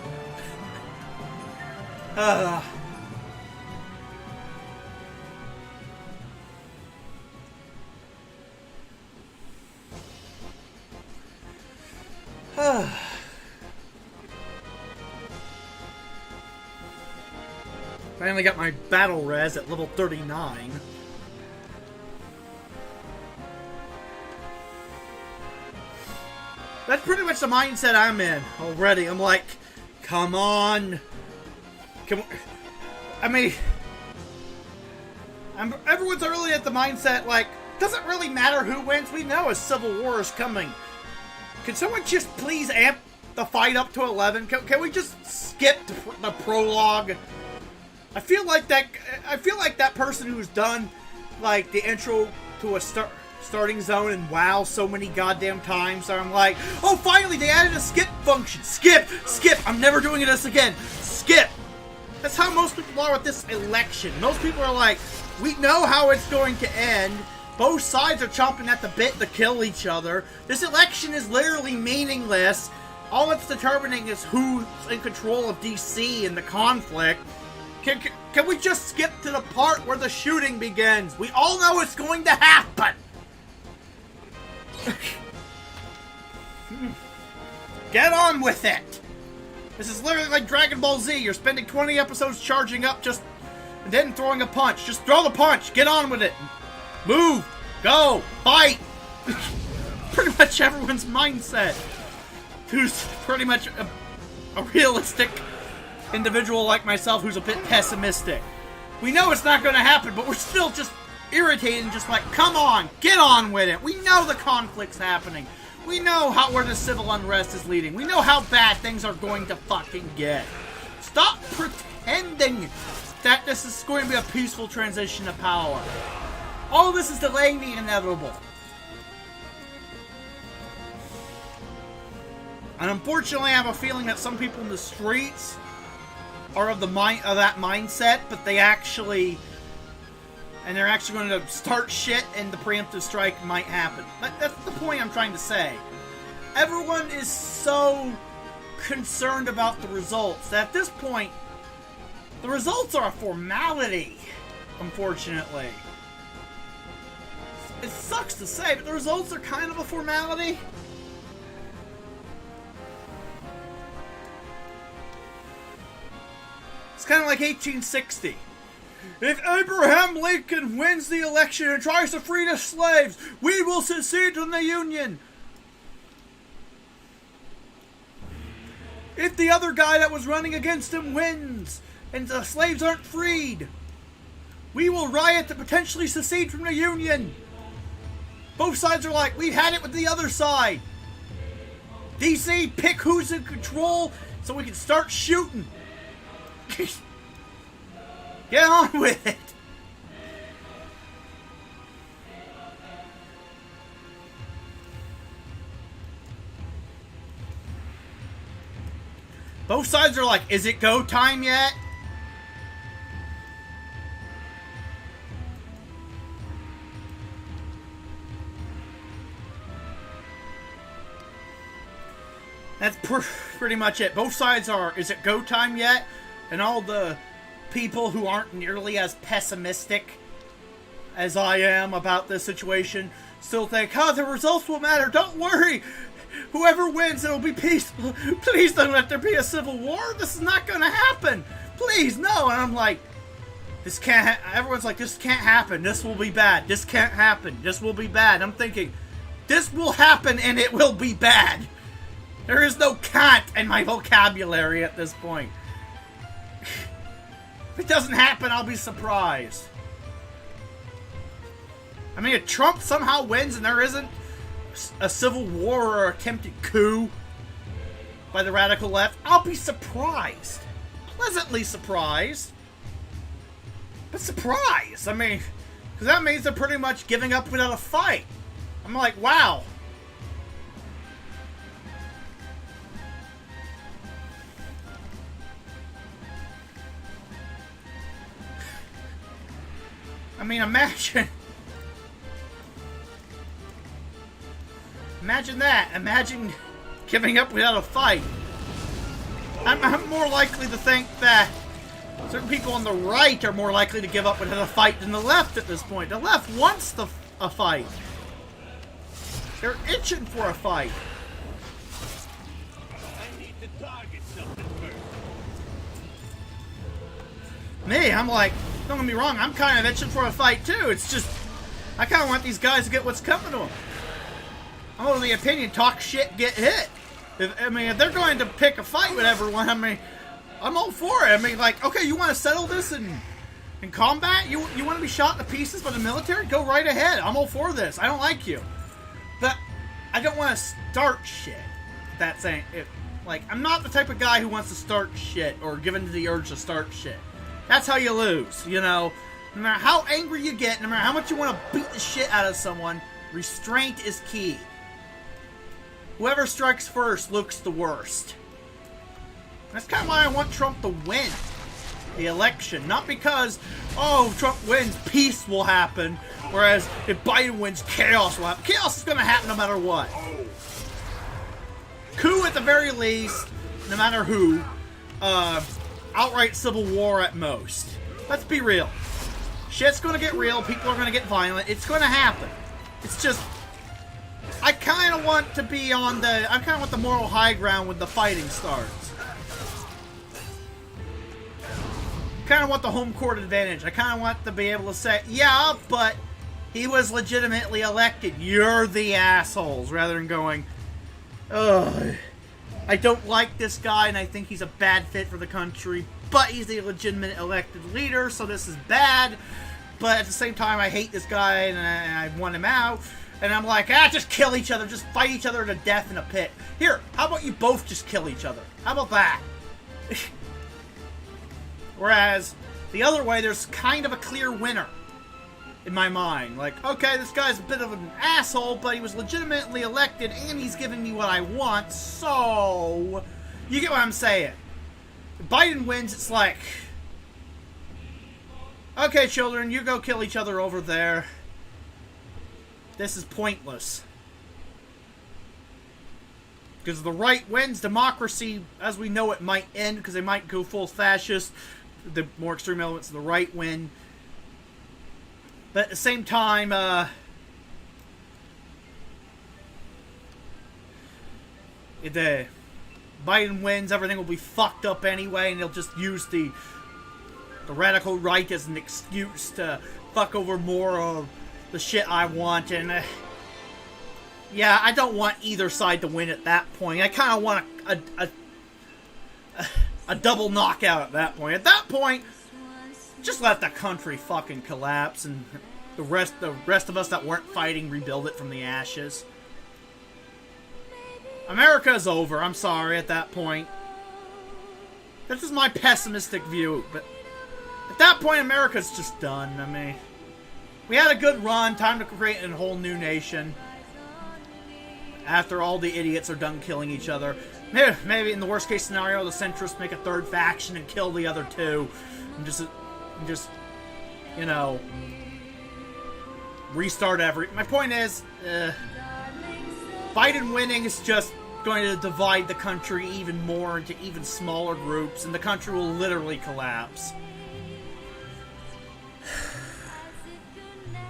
Finally got my battle res at level 39. That's pretty much the mindset I'm in already. I'm like, come on. I mean, everyone's really at the mindset, like, doesn't really matter who wins. We know a civil war is coming. Can someone just please amp the fight up to 11? Can we just skip the prologue? I feel like that person who's done, like, the intro to a starting zone and WoW so many goddamn times, so I'm like, oh, finally, they added a skip function. Skip! I'm never doing this again. Skip! That's how most people are with this election. Most people are like, we know how it's going to end. Both sides are chomping at the bit to kill each other. This election is literally meaningless. All it's determining is who's in control of DC and the conflict. Can we just skip to the part where the shooting begins? We all know it's going to happen. Get on with it. This is literally like Dragon Ball Z. You're spending 20 episodes charging up and then throwing a punch. Just throw the punch. Get on with it. Move. Go. Fight. Pretty much everyone's mindset. Who's pretty much a realistic individual like myself who's a bit pessimistic. We know it's not going to happen, but we're still just irritated and just like, come on. Get on with it. We know the conflict's happening. We know where the civil unrest is leading. We know how bad things are going to fucking get. Stop pretending that this is going to be a peaceful transition of power. All this is delaying the inevitable. And unfortunately, I have a feeling that some people in the streets are of that mindset, but they're actually going to start shit, and the preemptive strike might happen. That's the point I'm trying to say. Everyone is so concerned about the results that at this point, the results are a formality, unfortunately. It sucks to say, but the results are kind of a formality. It's kind of like 1860. If Abraham Lincoln wins the election and tries to free the slaves, we will secede from the Union. If the other guy that was running against him wins and the slaves aren't freed, we will riot to potentially secede from the Union. Both sides are like, we've had it with the other side. DC, pick who's in control so we can start shooting. Get on with it. Both sides are like, is it go time yet? That's pretty much it. Both sides are, is it go time yet? And all the people who aren't nearly as pessimistic as I am about this situation still think, oh, the results will matter. Don't worry. Whoever wins, it'll be peaceful. Please don't let there be a civil war. This is not going to happen. Please, no. And I'm like, this can't everyone's like, this can't happen. This will be bad. This can't happen. This will be bad. I'm thinking, this will happen and it will be bad. There is no can't in my vocabulary at this point. If it doesn't happen, I'll be surprised. I mean, if Trump somehow wins and there isn't a civil war or attempted coup by the radical left, I'll be surprised. Pleasantly surprised. But surprised. I mean, because that means they're pretty much giving up without a fight. I'm like, wow. I mean, imagine that. Imagine giving up without a fight. I'm more likely to think that certain people on the right are more likely to give up without a fight than the left at this point. The left wants a fight. They're itching for a fight. I need to target something first. Me, I'm like, don't get me wrong, I'm kind of itching for a fight too. It's just, I kind of want these guys to get what's coming to them. I'm of the opinion, talk shit, get hit. If they're going to pick a fight with everyone, I mean, I'm all for it. I mean, like, okay, you want to settle this in combat? You want to be shot to pieces by the military? Go right ahead. I'm all for this. I don't like you. But I don't want to start shit. That's saying, like, I'm not the type of guy who wants to start shit or given to the urge to start shit. That's how you lose, you know? No matter how angry you get, no matter how much you want to beat the shit out of someone, restraint is key. Whoever strikes first looks the worst. That's kind of why I want Trump to win the election. Not because, oh, if Trump wins, peace will happen. Whereas if Biden wins, chaos will happen. Chaos is going to happen no matter what. Coup at the very least, no matter who. Outright civil war at most. Let's be real. Shit's going to get real. People are going to get violent. It's going to happen. It's just, I kind of want to be on the, I kind of want the moral high ground when the fighting starts. Kind of want the home court advantage. I kind of want to be able to say, yeah, but he was legitimately elected. You're the assholes. Rather than going, ugh, I don't like this guy and I think he's a bad fit for the country, but he's a legitimate elected leader, so this is bad. But at the same time, I hate this guy and I want him out. And I'm like, just kill each other. Just fight each other to death in a pit. Here, how about you both just kill each other? How about that? Whereas, the other way, there's kind of a clear winner in my mind. Like, okay, this guy's a bit of an asshole, but he was legitimately elected, and he's giving me what I want, so... You get what I'm saying. If Biden wins, it's like... Okay, children, you go kill each other over there. This is pointless. Because if the right wins, democracy, as we know it, might end, because they might go full fascist. The more extreme elements of the right win. But at the same time, if the Biden wins, everything will be fucked up anyway, and they'll just use the the radical right is an excuse to fuck over more of the shit I want, and yeah, I don't want either side to win at that point. I kind of want a double knockout at that point. At that point, just let the country fucking collapse, and the rest of us that weren't fighting rebuild it from the ashes. America's over. I'm sorry at that point. This is my pessimistic view, but at that point, America's just done. I mean, we had a good run. Time to create a whole new nation. After all the idiots are done killing each other. Maybe in the worst case scenario, the centrists make a third faction and kill the other two. And just you know, restart my point is, Biden winning is just going to divide the country even more into even smaller groups, and the country will literally collapse.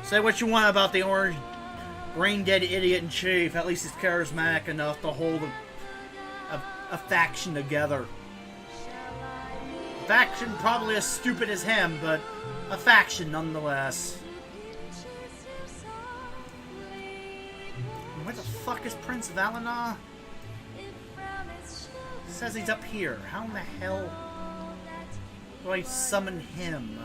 Say what you want about the orange brain-dead idiot in chief. At least he's charismatic enough to hold a faction together. A faction probably as stupid as him, but a faction nonetheless. Where the fuck is Prince Valinor? Says he's up here. How in the hell do I summon him?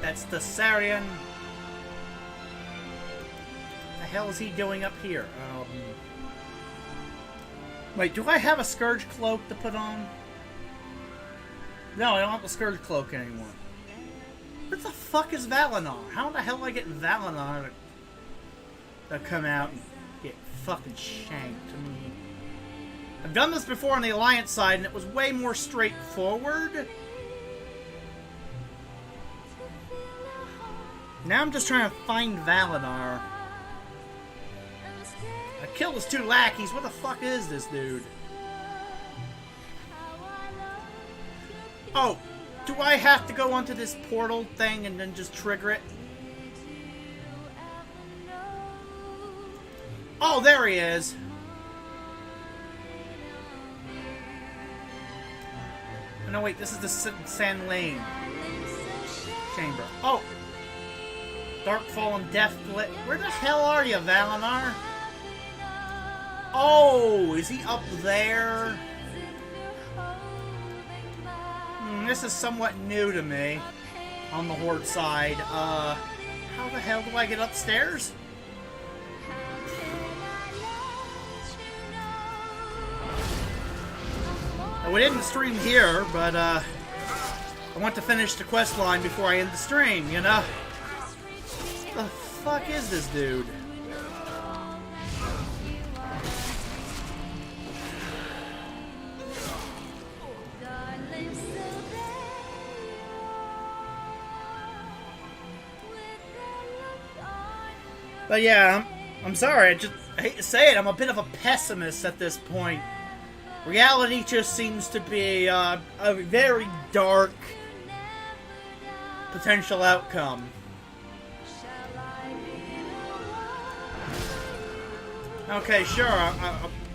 That's the Sarian. The hell is he doing up here? Wait, do I have a Scourge Cloak to put on? No, I don't have the Scourge Cloak anymore. Where the fuck is Valinor? How the hell do I get Valinor to come out and get fucking shanked? I mean, I've done this before on the Alliance side, and it was way more straightforward. Now I'm just trying to find Valinor. I killed his two lackeys. What the fuck is this dude? Oh, do I have to go onto this portal thing and then just trigger it? Oh, there he is. No, wait, this is the San Lane chamber. Oh! Darkfall and Deathlit. Where the hell are you, Valinor? Oh, is he up there? This is somewhat new to me on the Horde side. How the hell do I get upstairs? We didn't stream here, but I want to finish the quest line before I end the stream, you know? What the fuck is this dude? But yeah, I'm sorry, I hate to say it, I'm a bit of a pessimist at this point. Reality just seems to be a very dark potential outcome. Okay, sure,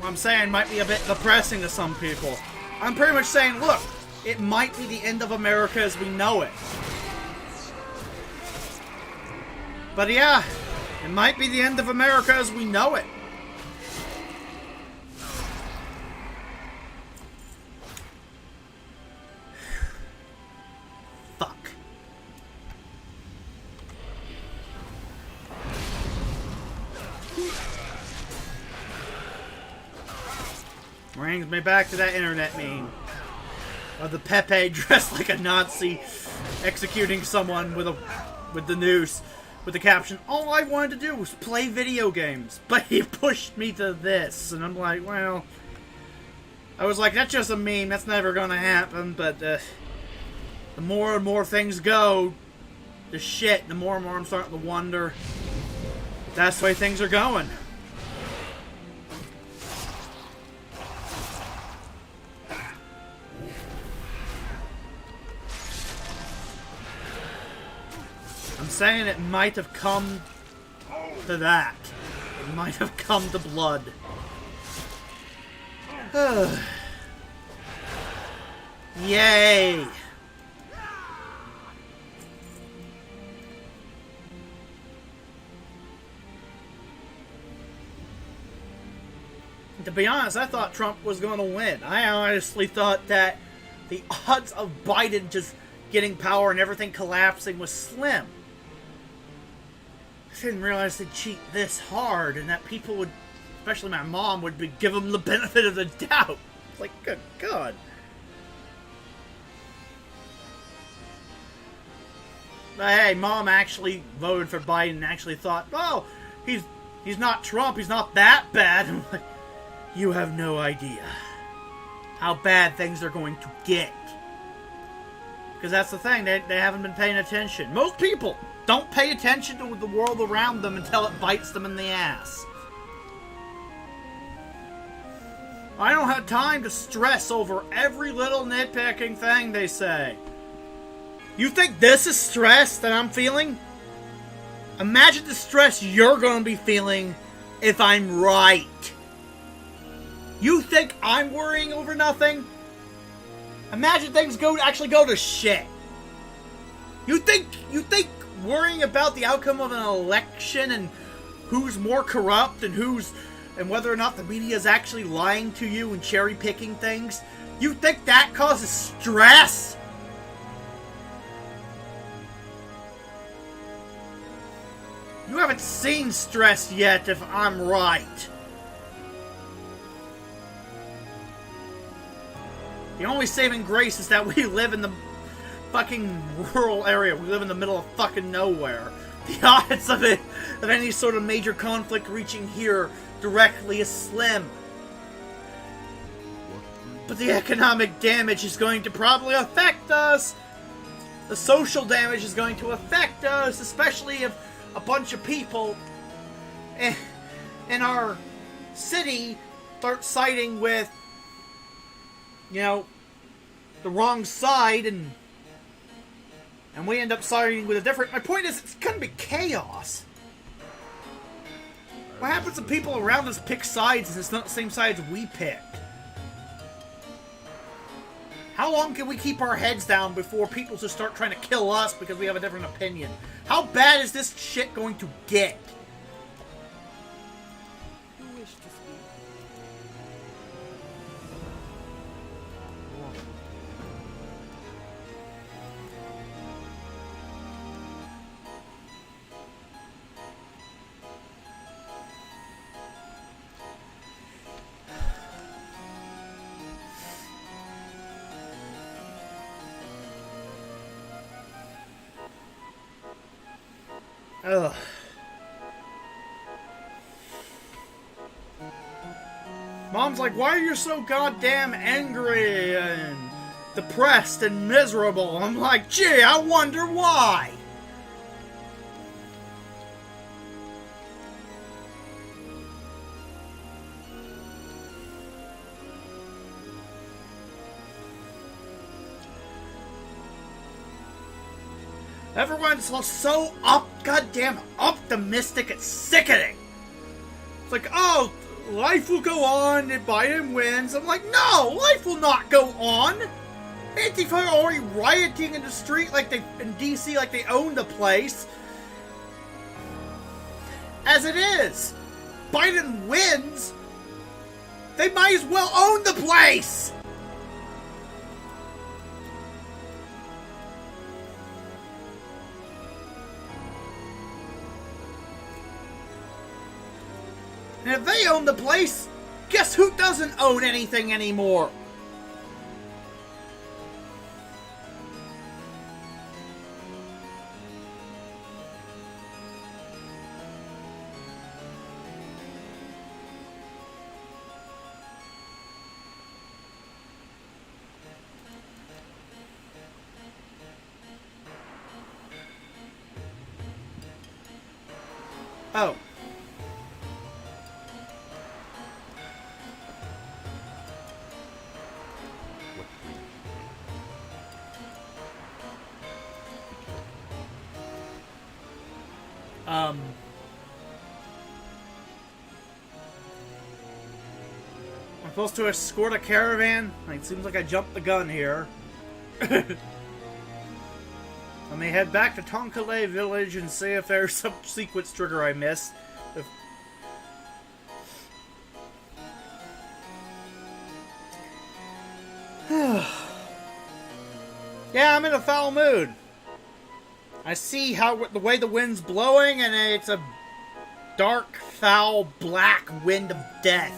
I'm saying it might be a bit depressing to some people. I'm pretty much saying, look, it might be the end of America as we know it. But yeah, it might be the end of America as we know it. Fuck. Brings me back to that internet meme of the Pepe dressed like a Nazi executing someone with the noose with the caption, "All I wanted to do was play video games, but he pushed me to this." And I'm like, well, I was like, that's just a meme, that's never gonna happen. But the more and more things go to shit, the more and more I'm starting to wonder if that's the way things are going. I'm saying it might have come to that. It might have come to blood. Yay! To be honest, I thought Trump was going to win. I honestly thought that the odds of Biden just getting power and everything collapsing was slim. I didn't realize they'd cheat this hard and that people would, especially my mom, would give him the benefit of the doubt. It's like, good God. But hey, Mom actually voted for Biden and actually thought, oh, he's not Trump, he's not that bad. I'm like, you have no idea how bad things are going to get. Because that's the thing, they haven't been paying attention. Most people don't pay attention to the world around them until it bites them in the ass. I don't have time to stress over every little nitpicking thing they say. You think this is stress that I'm feeling? Imagine the stress you're going to be feeling if I'm right. You think I'm worrying over nothing? Imagine things actually go to shit. You think worrying about the outcome of an election and who's more corrupt and whether or not the media is actually lying to you and cherry picking things, you think that causes stress? You haven't seen stress yet if I'm right. The only saving grace is that we live in the fucking rural area. We live in the middle of fucking nowhere. The odds of any sort of major conflict reaching here directly is slim. But the economic damage is going to probably affect us. The social damage is going to affect us, especially if a bunch of people in our city start siding with, you know, the wrong side, and we end up siding with a different... My point is, it's gonna be chaos. What happens if people around us pick sides and it's not the same sides we picked? How long can we keep our heads down before people just start trying to kill us because we have a different opinion? How bad is this shit going to get? Ugh. Mom's like, why are you so goddamn angry and depressed and miserable? I'm like, gee, I wonder why. Everyone's so goddamn optimistic, it's sickening. It's like, oh, life will go on if Biden wins. I'm like, no, life will not go on. Antifa are already rioting in the street in DC like they own the place. As it is, Biden wins, they might as well own the place. And if they own the place, guess who doesn't own anything anymore? Oh. I'm supposed to escort a caravan? It seems like I jumped the gun here. Let me head back to Tonkale village and see if there's some sequence trigger I missed. Yeah, I'm in a foul mood. I see how the way the wind's blowing, and it's a dark, foul, black wind of death.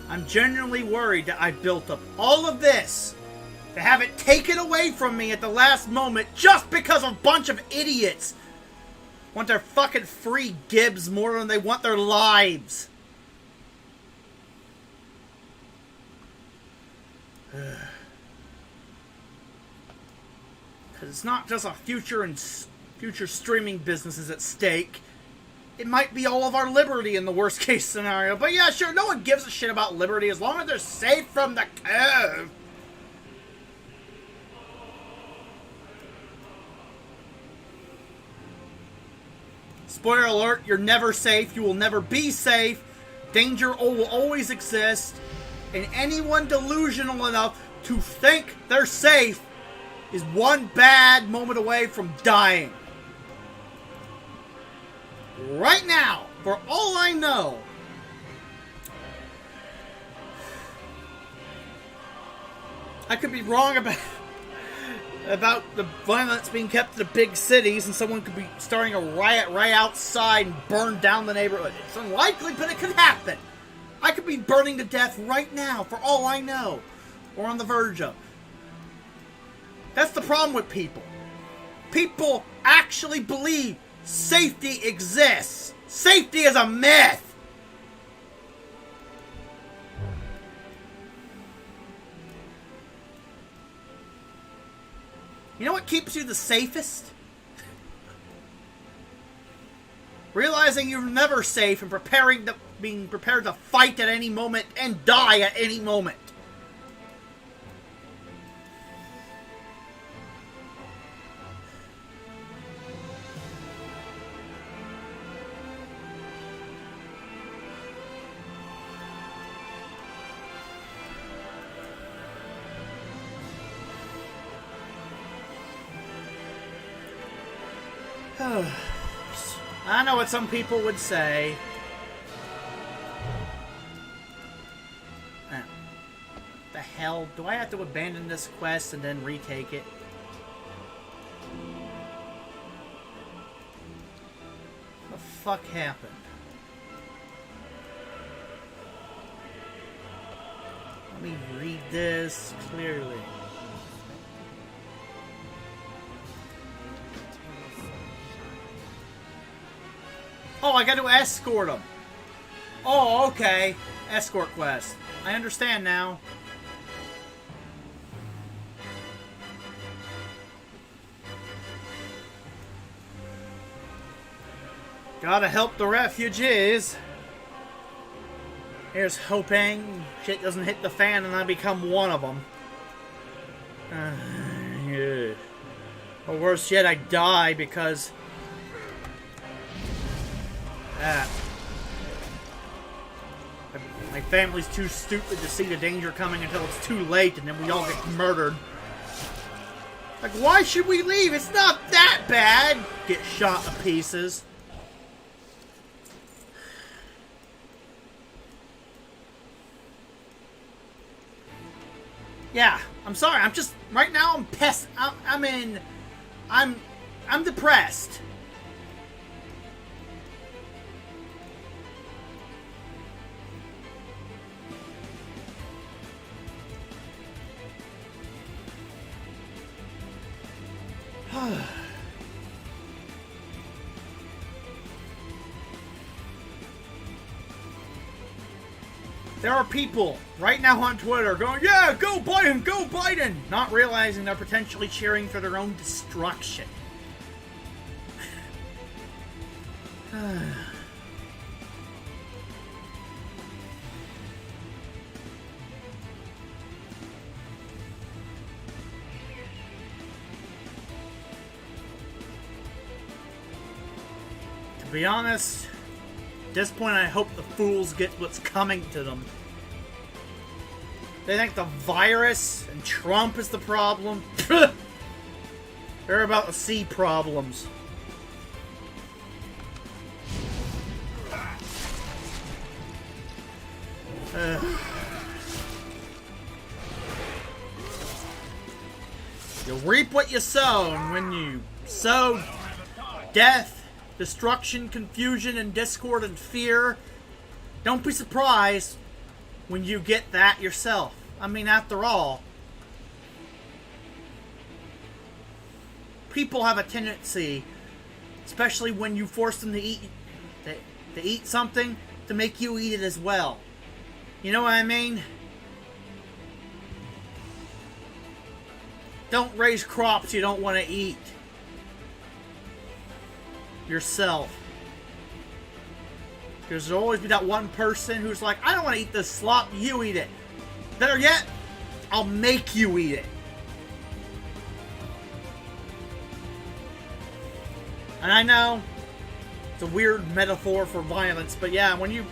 I'm genuinely worried that I built up all of this to have it taken away from me at the last moment just because a bunch of idiots want their fucking free gibs more than they want their lives. Because it's not just a future streaming businesses at stake. It might be all of our liberty in the worst case scenario. But yeah, sure, no one gives a shit about liberty as long as they're safe from the curve. Spoiler alert, you're never safe. You will never be safe. Danger will always exist. And anyone delusional enough to think they're safe is one bad moment away from dying. Right now, for all I know, I could be wrong about the violence being kept in the big cities, and someone could be starting a riot right outside and burn down the neighborhood. It's unlikely, but it could happen. I could be burning to death right now, for all I know, or on the verge of. That's the problem with people. People actually believe safety exists. Safety is a myth. You know what keeps you the safest? Realizing you're never safe and being prepared to fight at any moment and die at any moment. I know what some people would say. The hell? Do I have to abandon this quest and then retake it? What the fuck happened? Let me read this clearly. Oh, I got to escort him. Oh, okay. Escort quest. I understand now. Gotta help the refugees. Here's hoping shit doesn't hit the fan and I become one of them. Yeah. Or worse yet, I die because... my family's too stupid to see the danger coming until it's too late, and then we all get murdered. Like, why should we leave? It's not that bad! Get shot to pieces. Yeah, I'm sorry. I'm just right now. I'm pissed. I'm depressed. There are people right now on Twitter going, yeah, go Biden, go Biden! Not realizing they're potentially cheering for their own destruction. be honest, at this point I hope the fools get what's coming to them. They think the virus and Trump is the problem. They're about to see problems. You reap what you sow, and when you sow death, destruction, confusion, and discord and fear, don't be surprised when you get that yourself. I mean, after all, people have a tendency, especially when you force them to eat something, to make you eat it as well. You know what I mean? Don't raise crops you don't want to eat yourself. Because there'll always be that one person who's like, I don't want to eat this slop, you eat it. Better yet, I'll make you eat it. And I know it's a weird metaphor for violence, but yeah, when you...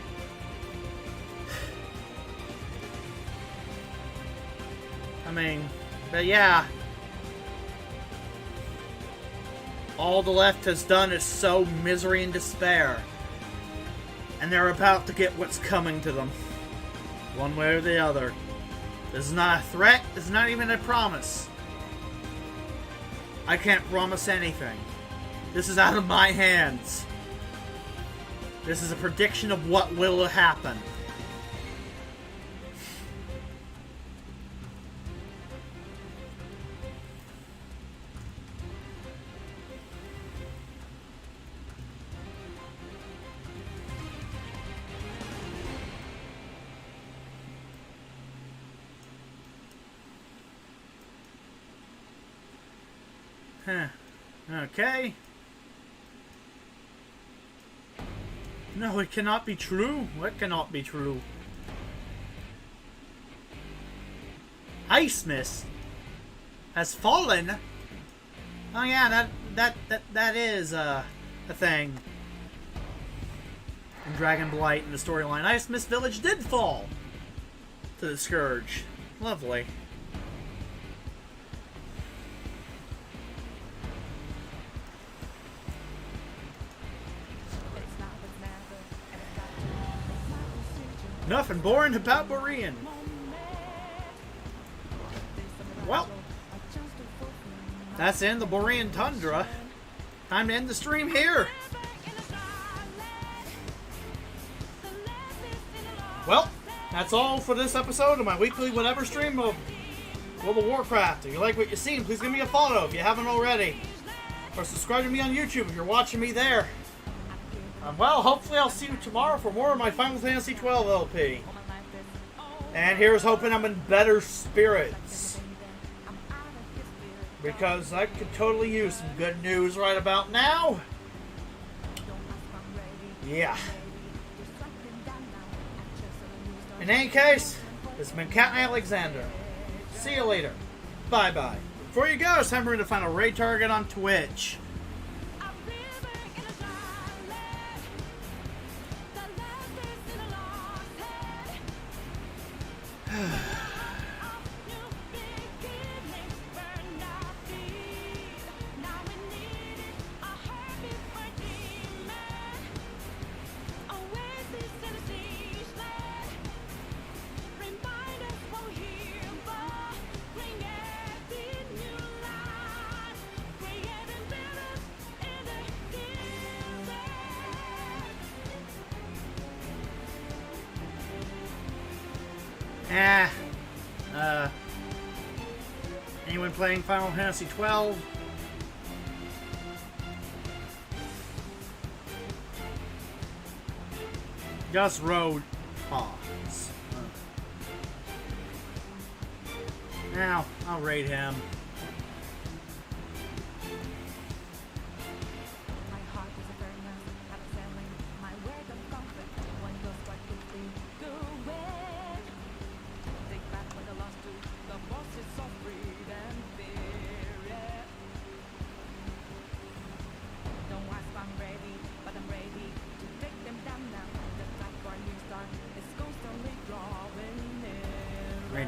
I mean, but yeah. All the left has done is sow misery and despair. And they're about to get what's coming to them. One way or the other. This is not a threat. This is not even a promise. I can't promise anything. This is out of my hands. This is a prediction of what will happen. Huh. Okay. No, it cannot be true. What cannot be true? Ice Mist has fallen. Oh yeah, that is a thing. In Dragon Blight in the storyline, Ice Mist Village did fall to the Scourge. Lovely. Nothing boring about Borean. Well, that's the end of the Borean Tundra. Time to end the stream here. Well, that's all for this episode of my weekly whatever stream of World of Warcraft. If you like what you've seen, please give me a follow if you haven't already. Or subscribe to me on YouTube if you're watching me there. Well, hopefully I'll see you tomorrow for more of my Final Fantasy XII LP. And here's hoping I'm in better spirits. Because I could totally use some good news right about now. Yeah. In any case, this has been Captain Alexander. See you later. Bye-bye. Before you go, it's time for me to find a raid target on Twitch. Anyone playing Final Fantasy XII? Just road pause. Now, I'll raid him.